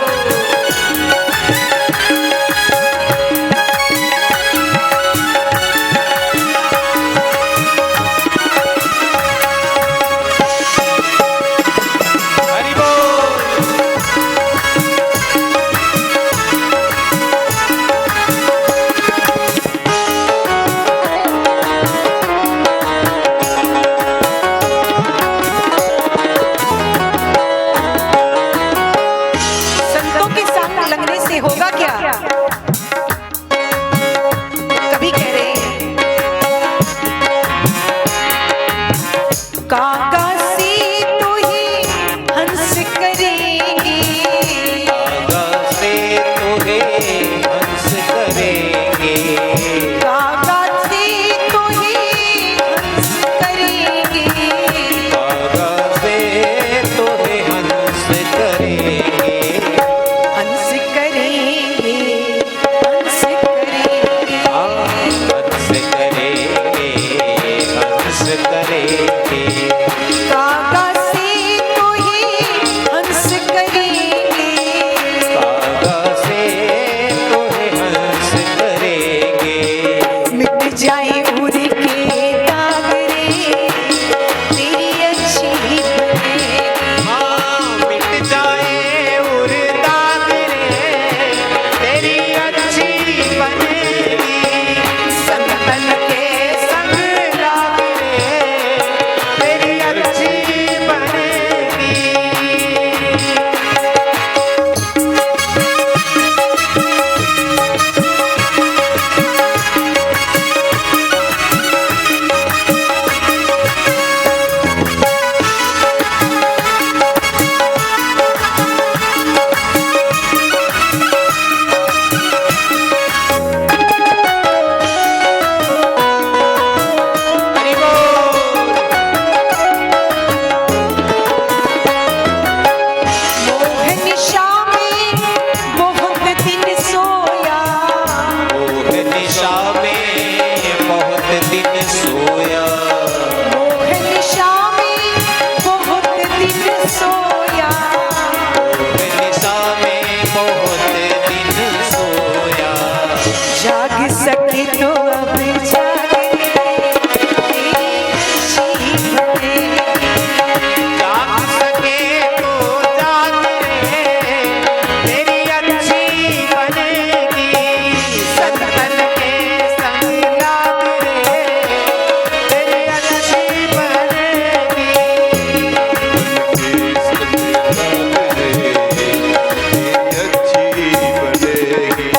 हरि बोल। संतों के संग लगने से होगा क्या? कभी कह रहे हैं काका से तो ही हंस करेंगे, कागा से तोहे हंस करेंगे, काका से तो ही हंस करेंगे, कागा से तोहे हंस करेंगे, हंस करेंगे, हंस करेंगे, हंस करेंगे, हंस करेंगे। काका से तो ही हंस करेंगे, कागा से तोहे हंस करेंगे, मिट जाए उड़ के दाग रे तेरी अच्छी बनेगी, हाँ मिट जाए उड़दाग रे तेरी अच्छी बनेगी, संतन के संग लाग रे तेरी अच्छी बनेगी। हरि बोल। मोह निशा में बहुत दिन सोया, मोह निशा में बहुत दिन सोया, मोह निशा में बहुत दिन सोया, मोह निशा में बहुत दिन सोया, जाग सके तो अब जाग रे तेरी अच्छी बनेगी, जाग सके तो जाग रे तेरी अच्छी बनेगी, संतन के संग लाग रे तेरी अच्छी बनेगी। अच्छी बनेगी।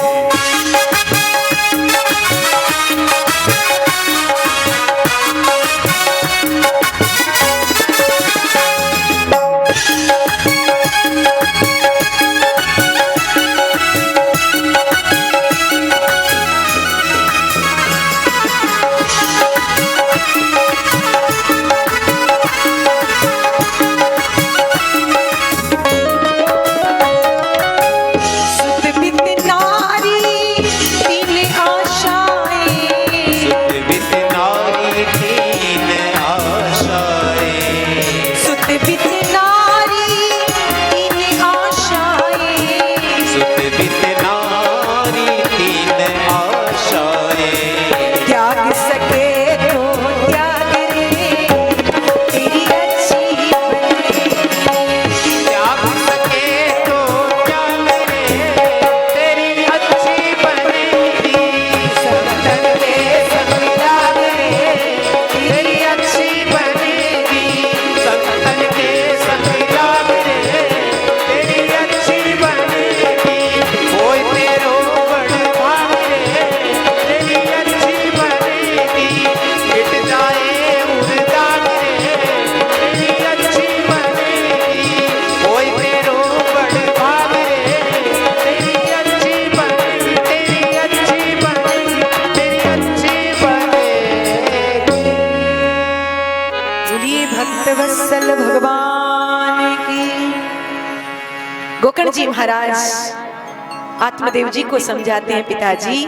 आत्मदेव जी को समझाते हैं, पिताजी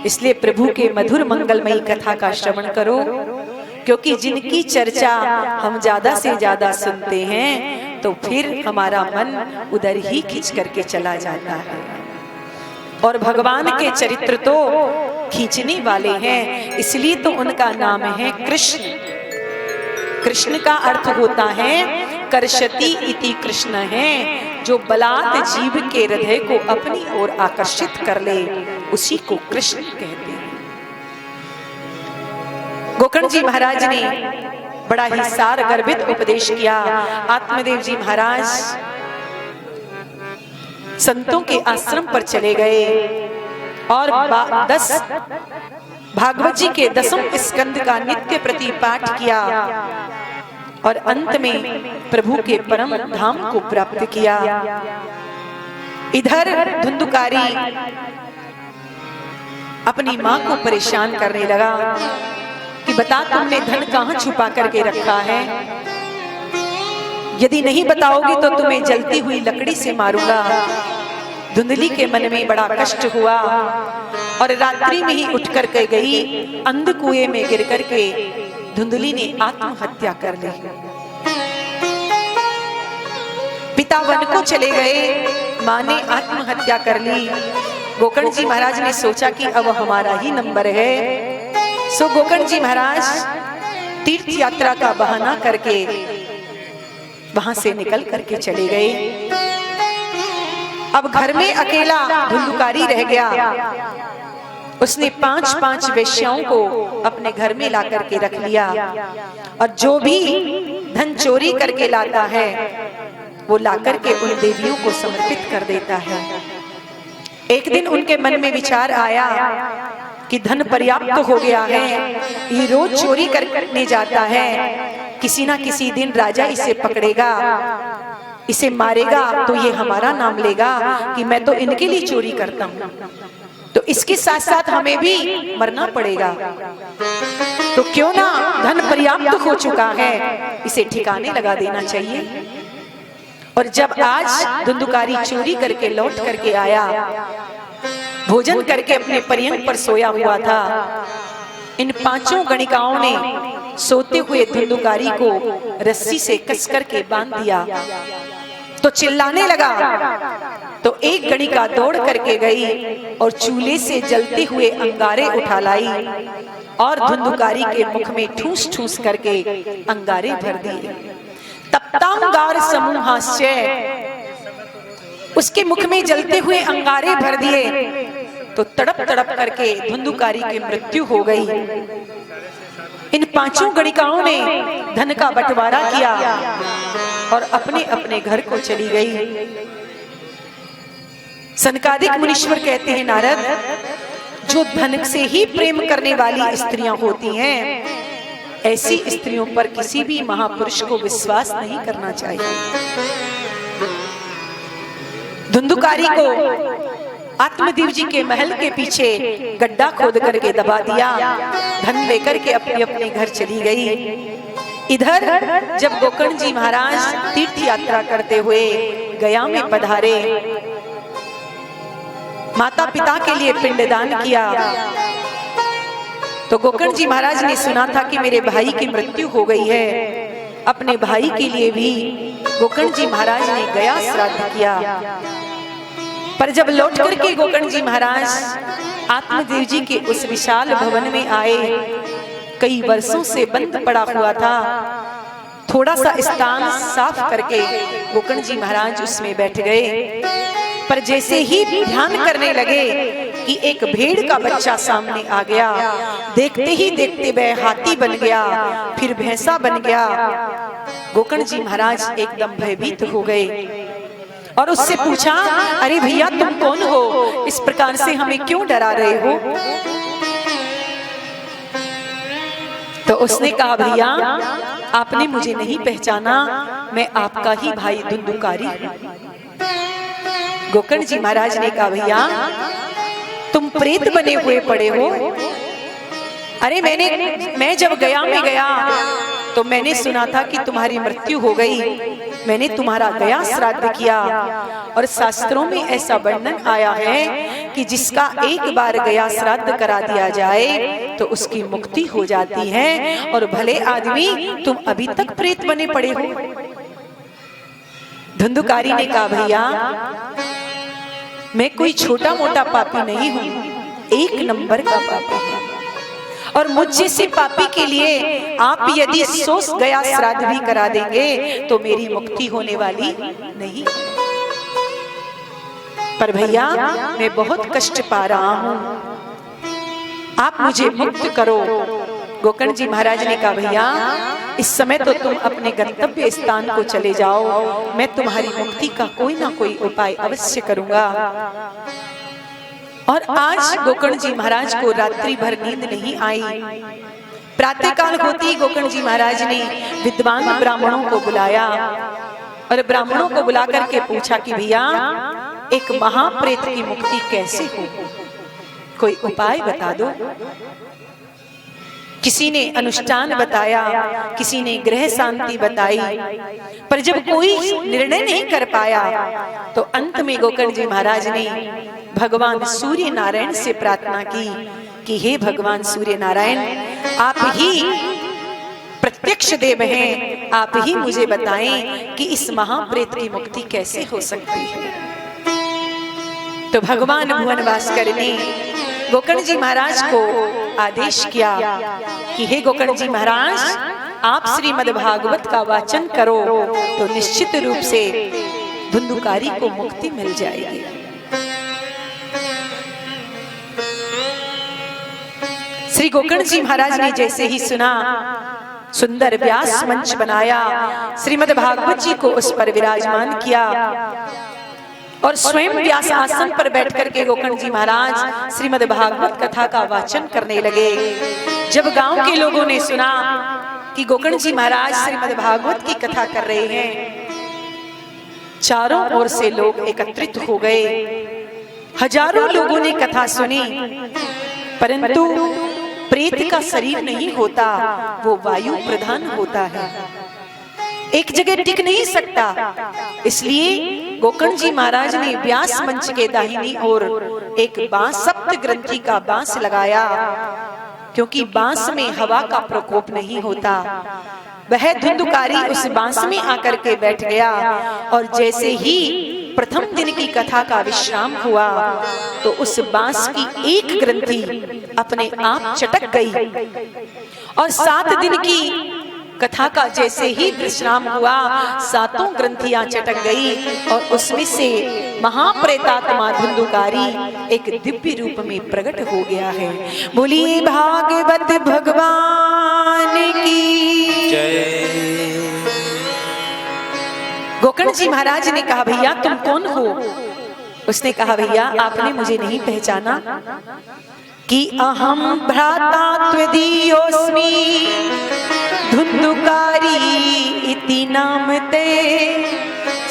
इसलिए प्रभु के मधुर मंगलमयी कथा का श्रवण करो, क्योंकि जिनकी चर्चा हम ज्यादा से ज्यादा सुनते हैं तो फिर हमारा मन उधर ही खींच करके चला जाता है। और भगवान के चरित्र तो खींचने वाले हैं, इसलिए तो उनका नाम है कृष्ण। कृष्ण का अर्थ होता है कर्षति इति कृष्ण है, जो बलात् जीव के हृदय को अपनी ओर आकर्षित कर ले, उसी को कृष्ण कहते हैं। गोकर्ण जी महाराज ने बड़ा ही सार गर्भित उपदेश किया। आत्मदेव जी महाराज संतों के आश्रम पर चले गए और 10 भागवत जी के 10वें स्कंद का नित्य प्रति पाठ किया और अंत में प्रभु के परम धाम को प्राप्त किया। इधर धुंधुकारी अपनी मां को परेशान करने लगा कि बता तुमने धन कहां छुपा करके रखा है, यदि नहीं बताओगी तो तुम्हें जलती हुई लकड़ी से मारूंगा। धुंधली के मन में बड़ा कष्ट हुआ और रात्रि में ही उठ करके गई, अंध कुएं में गिर करके धुंधली ने आत्महत्या कर ली। पिता वन को चले गए, मां ने आत्महत्या कर ली। गोकर्ण जी महाराज ने सोचा कि अब हमारा ही नंबर है, सो गोकर्ण जी महाराज तीर्थ यात्रा का बहाना करके वहां से निकल करके चले गए। अब घर में अकेला धुंधुकारी रह गया। उसने 5-5 वेश्याओं को अपने घर में ला करके रख लिया और जो भी धन चोरी करके लाता है वो ला करके उन देवियों को समर्पित कर देता है। एक दिन उनके मन में विचार आया कि धन पर्याप्त हो गया है, ये रोज चोरी करने जाता है, किसी ना किसी दिन राजा इसे पकड़ेगा, इसे मारेगा तो ये हमारा नाम लेगा कि मैं तो इनके लिए चोरी करता हूँ, तो इसके साथ साथ हमें भी मरना पड़ेगा। तो क्यों ना धन पर्याप्त हो चुका है, इसे ठिकाने लगा देना चाहिए। और जब आज धुंधुकारी चोरी करके लौट करके आया, भोजन करके अपने पर्यंक पर सोया हुआ था, इन 5 गणिकाओं ने सोते हुए धुंधुकारी को रस्सी से कस करके बांध दिया। तो चिल्लाने लगा, तो एक गणिका दौड़ करके गई और चूल्हे से जलते हुए अंगारे उठा लाई और धुंधुकारी के मुख में ठूस ठूस करके अंगारे भर दिए। तप्तांगार समूहास्य, उसके मुख में जलते हुए अंगारे भर दिए तो तड़प तड़प करके धुंधुकारी की मृत्यु हो गई। इन 5 गणिकाओं ने धन का बंटवारा किया और अपने अपने घर को चली गई। सनकादिक मुनीश्वर कहते हैं, नारद, जो धन से ही प्रेम करने वाली स्त्रियां होती हैं, ऐसी स्त्रियों पर किसी भी महापुरुष को विश्वास नहीं करना चाहिए। धुंधुकारी को आत्मदेव जी के महल के पीछे गड्ढा खोद करके दबा दिया, धन लेकर के अपने अपने घर चली गई। इधर जब गोकर्ण जी महाराज तीर्थ यात्रा करते हुए गया में पधारे, माता पिता के लिए पिंडदान किया, तो गोकर्ण जी महाराज ने सुना था कि मेरे भाई की मृत्यु हो गई है। अपने भाई के लिए भी गोकर्ण जी महाराज ने गया श्राद्ध किया। पर जब लौट करके गोकर्ण जी महाराज आत्मदेव जी के उस विशाल भवन में आए, कई वर्षों से बंद पड़ा हुआ था, थोड़ा सा स्थान साफ करके गोकर्ण जी महाराज उसमें बैठ गए। पर जैसे ही ध्यान करने लगे कि एक भेड़ का बच्चा सामने आ गया, देखते ही देखते वह हाथी बन गया, फिर भैंसा बन गया। गोकर्ण जी महाराज एकदम भयभीत हो गए और उससे पूछा, अरे भैया तुम कौन हो, इस प्रकार से हमें क्यों डरा रहे हो? तो उसने कहा, भैया आपने मुझे नहीं पहचाना, मैं आपका ही भाई धुंधुकारी हूं। गोकर्ण जी महाराज ने कहा, भैया तुम प्रेत बने हुए पड़े हो। अरे मैं जब गया में गया तो मैंने सुना था कि तुम्हारी मृत्यु हो गई, मैंने तुम्हारा गया श्राद्ध किया। और शास्त्रों में ऐसा वर्णन आया है कि जिसका एक बार गया श्राद्ध करा दिया जाए तो उसकी मुक्ति हो जाती है। और भले आदमी तुम अभी तक प्रेत बने पड़े हो। धुंधुकारी ने कहा भैया मैं कोई छोटा मोटा पापी नहीं हूं, एक नंबर का पापी हूं। और मुझ जैसे पापी के लिए आप यदि 100 गया श्राद्ध भी करा देंगे तो मेरी मुक्ति होने वाली नहीं। पर भैया मैं बहुत कष्ट पा रहा हूं, आप मुझे मुक्त करो। गोकर्ण जी महाराज ने कहा भैया इस समय तो तुम अपने गंतव्य स्थान को चले जाओ, मैं तुम्हारी मुक्ति का कोई ना कोई उपाय अवश्य करूंगा। और आज गोकर्ण जी महाराज को रात्रि भर नींद नहीं आई। प्रातःकाल होती गोकर्ण जी महाराज ने विद्वान ब्राह्मणों को बुलाया और ब्राह्मणों को बुला करके पूछा कि भैया एक महाप्रेत की मुक्ति कैसे हो, कोई उपाय बता दो। किसी ने अनुष्ठान बताया, किसी ने ग्रह शांति बताई, पर जब कोई निर्णय नहीं कर पाया तो अंत में गोकर्ण जी महाराज ने भगवान सूर्य नारायण से प्रार्थना की कि हे भगवान सूर्य नारायण, आप ही प्रत्यक्ष देव हैं, आप ही मुझे बताएं कि इस महाप्रेत की मुक्ति कैसे हो सकती है। तो भगवान भुवन भास्कर ने गोकर्ण जी महाराज को आदेश किया कि हे गोकर्ण जी महाराज, आप श्रीमद् भागवत का वाचन करो तो निश्चित रूप से धुंधुकारी को मुक्ति मिल जाएगी। श्री गोकर्ण जी महाराज ने जैसे ही सुना, सुंदर व्यास मंच बनाया, श्रीमद् भागवत जी को उस पर विराजमान किया और स्वयं व्यास आसन पर बैठ करके गोकर्ण जी महाराज श्रीमद् भागवत कथा का वाचन करने लगे। जब गांव के लोगों ने सुना कि गोकर्ण जी महाराज श्रीमद् भागवत की कथा कर रहे हैं, चारों ओर से लोग एकत्रित हो गए। हजारों लोगों ने कथा सुनी, परंतु प्रेत का शरीर नहीं होता, वो वायु प्रधान होता है, एक जगह टिक नहीं सकता। इसलिए गोकर्ण जी महाराज ने व्यास मंच के दाहिनी ओर एक बांस, सप्त ग्रंथि का बांस लगाया, क्योंकि बांस में हवा का प्रकोप नहीं होता। वह धुंधुकारी उस बांस में आकर के बैठ गया और जैसे ही प्रथम दिन की कथा का विश्राम हुआ तो उस बांस की एक ग्रंथि अपने आप चटक गई और 7 दिन की कथा का जैसे ही विश्राम हुआ, 7 ग्रंथियां चटक गई और उसमें से महाप्रेतात्मा धुंधुकारी एक दिव्य रूप में प्रकट हो गया है। बोलिए भागवत भगवान की जय। गोकर्ण जी महाराज ने कहा भैया तुम कौन हो? उसने कहा भैया आपने मुझे नहीं पहचाना कि अहम भ्राता त्वदीयोऽस्मि धुंधुकारी इति नामते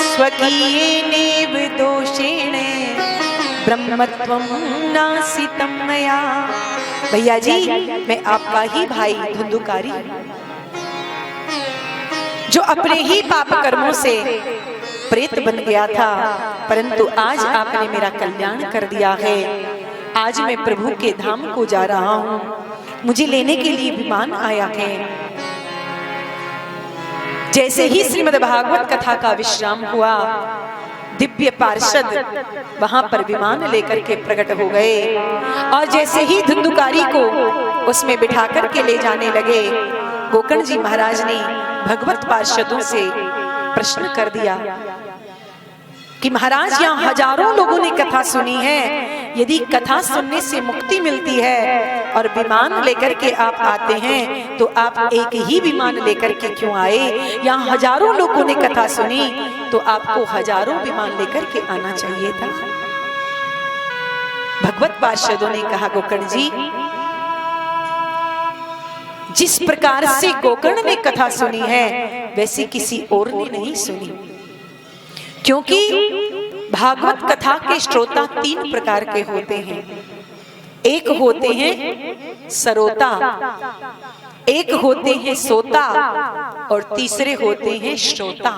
स्वकीयेनेव दोषेण ब्रह्मत्वं नासितं मया। भैया जी मैं आपका ही भाई धुंधुकारी, जो अपने ही पाप कर्मों से प्रेत बन गया था, परंतु आज आपने मेरा कल्याण कर दिया है। आज मैं प्रभु के धाम को जा रहा हूँ, मुझे लेने के लिए विमान आया है। जैसे ही श्रीमद् भागवत कथा का विश्राम हुआ, दिव्य पार्षद वहां पर विमान लेकर के प्रकट हो गए और जैसे ही धुंधुकारी को उसमें बिठा करके ले जाने लगे, गोकर्ण जी महाराज ने भगवत पार्षदों से प्रश्न कर दिया कि महाराज यहाँ हजारों लोगों ने कथा सुनी है, यदि कथा सुनने से मुक्ति मिलती है और विमान लेकर के आप आते हैं तो आप एक ही विमान लेकर के क्यों आए? यहाँ हजारों लोगों ने कथा सुनी तो आपको हजारों विमान लेकर के आना चाहिए था। भगवत पार्षदों ने कहा गोकर्ण जी, जिस प्रकार से गोकर्ण ने कथा सुनी है वैसे किसी और ने नहीं सुनी, क्योंकि भागवत कथा के श्रोता 3 प्रकार के होते हैं। एक होते हैं सरोता, एक होते हैं सोता और तीसरे होते हैं श्रोता।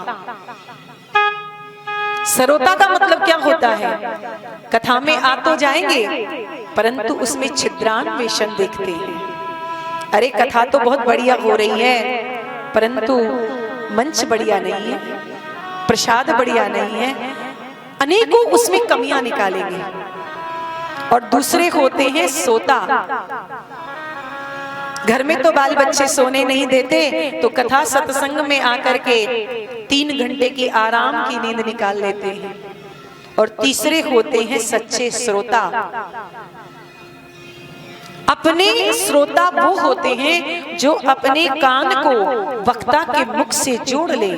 सरोता का मतलब क्या होता है? कथा में आ तो जाएंगे परंतु उसमें छिद्रान्वेषण देखते हैं। अरे कथा तो बहुत बढ़िया हो रही है परंतु मंच बढ़िया नहीं है, प्रसाद बढ़िया नहीं है, अनेकों उसमें कमियां निकालेंगे। और दूसरे होते हैं सोता। घर में तो बाल बच्चे सोने नहीं देते तो कथा सत्संग में आकर के 3 घंटे की आराम की नींद निकाल लेते हैं। और तीसरे होते हैं सच्चे श्रोता। अपने श्रोता वो होते हैं जो अपने कान को वक्ता के मुख से जोड़ ले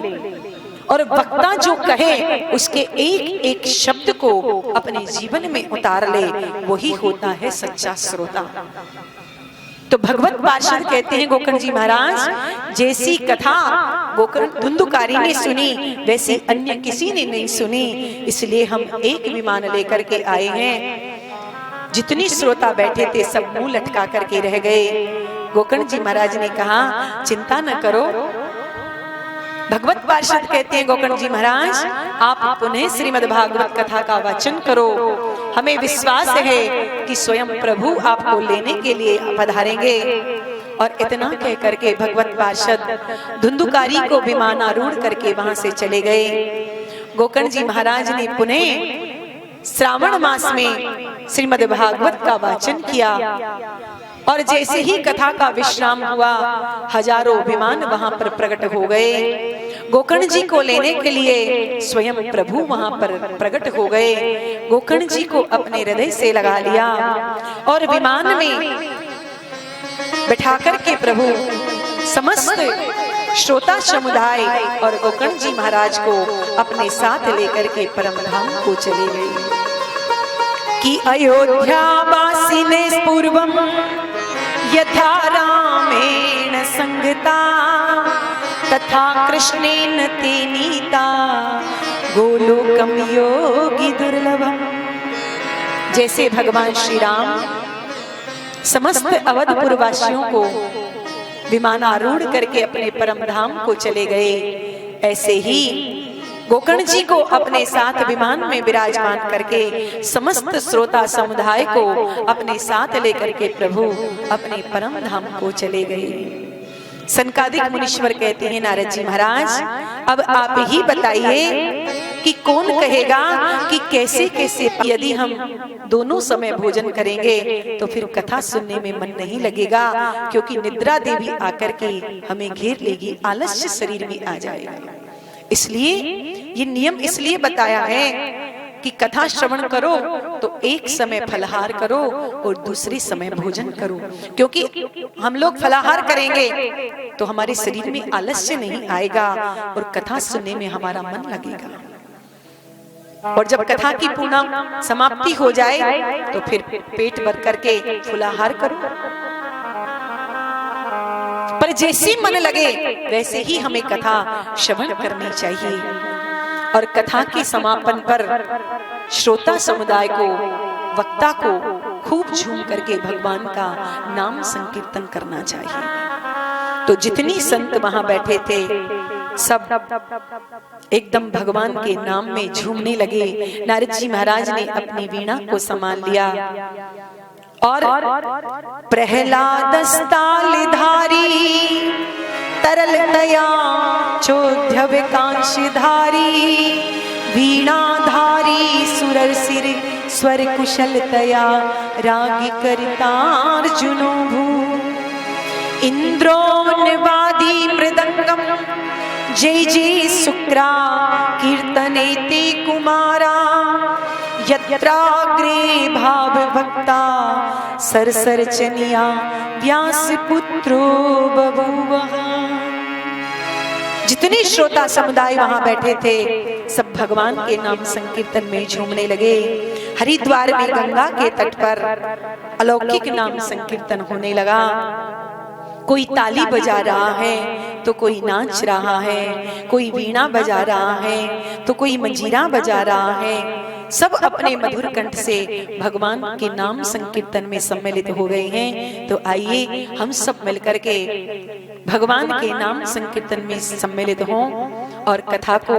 और वक्ता जो कहे उसके एक एक शब्द को अपने जीवन में उतार ले, वही होता है सच्चा श्रोता। तो भगवत पार्षद कहते हैं गोकर्ण जी महाराज, जैसी कथा गोकर्ण धुंधुकारी ने सुनी वैसी अन्य किसी ने नहीं सुनी, इसलिए हम एक विमान लेकर के आए हैं। जितनी श्रोता बैठे थे सब मुंह लटका करके रह गए। गोकर्ण जी महाराज ने कहा चिंता न करो। भगवत पार्षद कहते हैं गोकर्ण जी महाराज आप पुनः श्रीमद् भागवत कथा का वाचन करो, हमें विश्वास है कि स्वयं प्रभु आपको लेने के लिए पधारेंगे। और इतना कह करके भगवत पार्षद धुंधुकारी को विमानारूढ़ करके वहां से चले गए। गोकर्ण जी महाराज ने पुनः श्रावण मास में श्रीमद् भागवत का वाचन किया और जैसे ही कथा का विश्राम हुआ हजारों विमान वहां पर प्रकट हो गए। गोकर्ण जी को लेने के लिए स्वयं प्रभु वहां पर प्रकट हो गए। गोकर्ण जी को अपने हृदय से लगा लिया और विमान में बैठा करके प्रभु समस्त श्रोता समुदाय और गोकर्ण जी महाराज को अपने साथ लेकर के परम धाम को चले गए। कि अयोध्या वासिने पूर्वम यथा रामेण संगता तथा कृष्णेन ते नीता गोलोकम योगी दुर्लभम। जैसे भगवान श्री राम समस्त अवधपुर वासियों को विमानारूढ़ करके अपने परम धाम को चले गए, ऐसे ही गोकर्ण जी को अपने साथ विमान में विराजमान करके समस्त श्रोता समुदाय को अपने साथ लेकर के प्रभु अपने परम धाम को चले गए। सनकादिक मुनीश्वर कहते हैं नारद जी महाराज अब आप ही बताइए कि कौन कहेगा कि कैसे कैसे यदि हम दोनों समय भोजन करेंगे तो फिर कथा सुनने में मन नहीं लगेगा, क्योंकि निद्रा देवी आकर के हमें घेर लेगी, आलस्य शरीर में आ जाएगा। इसलिए ये नियम इसलिए बताया है कि कथा श्रवण करो तो एक समय फलाहार करो और दूसरे समय भोजन करो, क्योंकि हम लोग फलाहार करेंगे तो हमारे शरीर में आलस्य नहीं आएगा और कथा सुनने में हमारा मन लगेगा। और जब कथा की पूर्ण समाप्ति हो जाए तो फिर पेट भर करके फलाहार करो। पर जैसे मन लगे वैसे ही हमें कथा श्रवण करनी चाहिए। और कथा के समापन पर श्रोता समुदाय को वक्ता को खूब झूम करके भगवान का नाम संकीर्तन करना चाहिए। तो जितनी संत वहां बैठे थे सब एकदम भगवान के नाम में झूमने लगे। नारद जी महाराज ने अपनी वीणा को संभाल लिया और प्रहलादस्तालधारी तरलतया चोद्यवकांशधारी वीणाधारी सुरर सिर स्वर कुशलतया रागी करतार्जुनो भू इंद्रोन्वादी मृदंगम जय जय शुक्रा कीर्तनेति कुमारा यत्राग्रे भाव भक्ता सरसरचनिया व्यास पुत्रो बभूवः। जितने श्रोता समुदाय वहां बैठे थे सब भगवान के नाम संकीर्तन में झूमने लगे। हरिद्वार में गंगा के तट पर अलौकिक नाम संकीर्तन होने लगा। कोई ताली बजा रहा है तो कोई नाच रहा है, कोई वीणा बजा रहा है तो कोई मंजीरा बजा रहा है। सब अपने मधुर कंठ से भगवान के नाम संकीर्तन में सम्मिलित हो गए हैं। तो आइए हम सब मिलकर के भगवान के नाम संकीर्तन में सम्मिलित हों और कथा को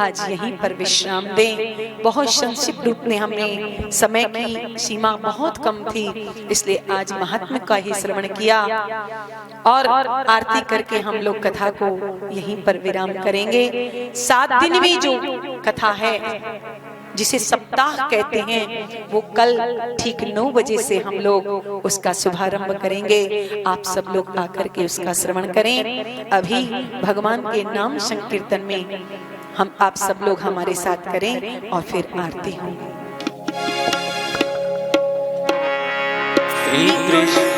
आज यहीं पर विश्राम दें। बहुत संक्षिप्त रूप में हमने, समय की सीमा बहुत कम थी, इसलिए आज महात्मा का ही श्रवण किया और आरती करके हम लोग कथा को यहीं पर विराम करेंगे। 7 दिन में जो कथा है जिसे सप्ताह कहते हैं, वो कल ठीक 9 बजे से हम लोग उसका शुभारंभ करेंगे। आप सब लोग आकर के उसका श्रवण करें। अभी भगवान के नाम संकीर्तन में हम आप सब लोग हमारे साथ करें और फिर आरती होंगी। श्री कृष्ण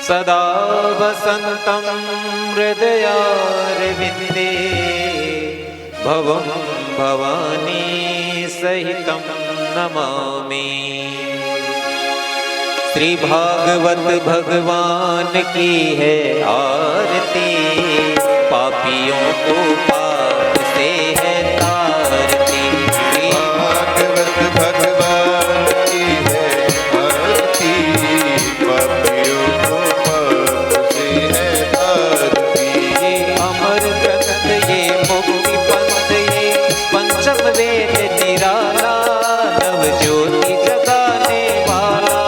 सदा वसन्तं हृदयारविन्दे भवं भवानी सहितं नमामि। श्री भागवत भगवान की है आरती, पापियों को पाप से है तारती। श्री भागवत भगवान की है आरती, पापियों को पाप से है तारती। ये अमर ग्रंथ, ये मुक्ति पंथ, ये पंचम वेद निराला, नव ज्योति जगाने वाला।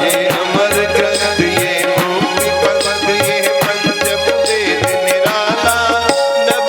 ये अमर ग्रंथ, ये मुक्ति पंथ, ये पंचम वेद निराला, नव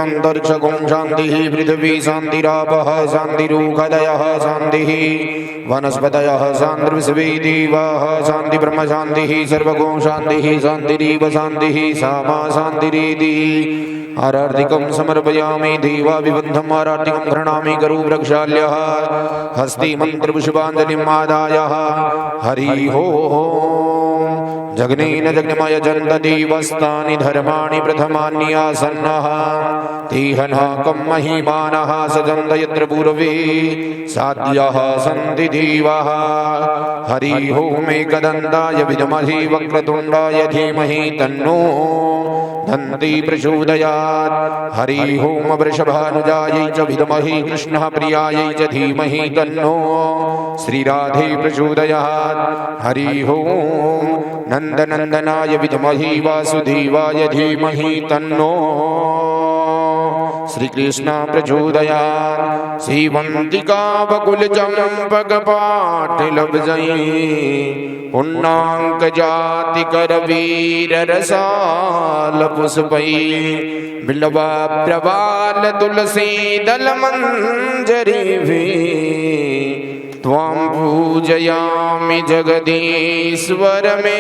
शान्तिरन्तरिक्षगुं शान्तिः पृथिवी शान्तिरापः शान्तिरूखदयः शान्तिः वनस्पतयः शान्तिर्विश्वे देवाः शान्ति ब्रह्म शान्तिः सर्वगो शान्तिः शान्तिरीव शान्तिः सामा शान्तिरेति आरार्तिकं समर्पयामि देवाभिबन्धम् आरार्तिकं घृणामि गरुवृक्षाल्यः हस्ति मन्त्रपुष्पाञ्जलिम् आदाय हरि ओम् जग्नेन जग्नमय जन्तदेवस्तानि धर्माणि प्रथमान्यासन्नः तेहनाकं महिमानः सजन्त यत्र पूर्वे साद्यः सन्ति देवाः हरि ओम् एकदन्ताय विद्महे वक्रतुण्डाय धीमहि तन्नो दन्ती प्रचोदयात् हरि ओम् वृषभानुजायै च विद्महे कृष्णः प्रियायै च धीमहि तन्नो श्रीराधे प्रचोदयात् हरि ओम् नन्दनन्दनाय विद्महे वासुदेवाय धीमहि तन्नो श्रीकृष्ण प्रचोदयात् सीवन्तिका बकुलचम्पकपाटलब्जये पुण्णाङ्कजातिकरवीररसालपुष्पै बिल्वप्रवालतुलसीदलमञ्जरीभिः त्वां पूजयामि जगदीश्वर मे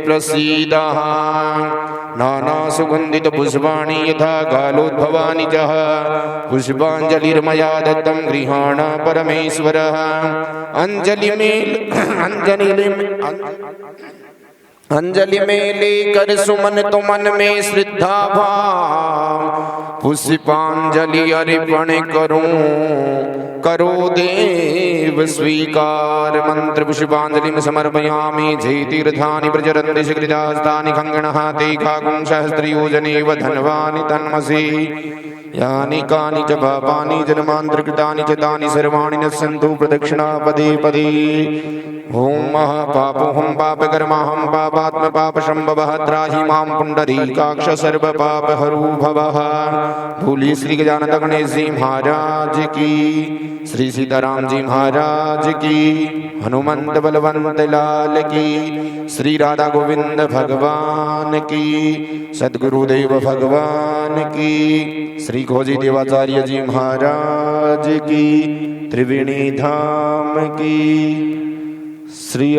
प्रसीदः नानासुगन्धितपुष्पाणि यथा कालोद्भवानि च पुष्पाञ्जलिर्मया दत्तं गृहाण परमेश्वरः अंजलि में लेकर सुमन तो मन में श्रद्धा भाव पुष्पांजलि अर्पण करूं करो देव स्वीकार मंत्र पुष्पांजलि समर्पयामि जे तीर्थानि प्रचरन्ति सुकृतास्तानि खङ्गणः ते काकुं सहस्रयोजनेव धन्वानि तन्मसि यानि कानि च पापानि जन्मान्तरकृतानि च तानि सर्वाणि नश्यन्तु प्रदक्षिणा पदे पदे ओम महापापोऽहं पापकर्माहं पापात्म पापशम्भवः त्राहि मां पुण्डरीकाक्ष सर्वपापहरो भवः। भोले श्री गजानन गणेश जी महाराज की, श्री सीताराम जी महाराज की, हनुमंत बलवंत लाल की, श्री राधा गोविंद भगवान की, सद्गुरुदेव भगवान की, श्री खोजी देवाचार्य जी महाराज की, त्रिवेणी धाम की, श्री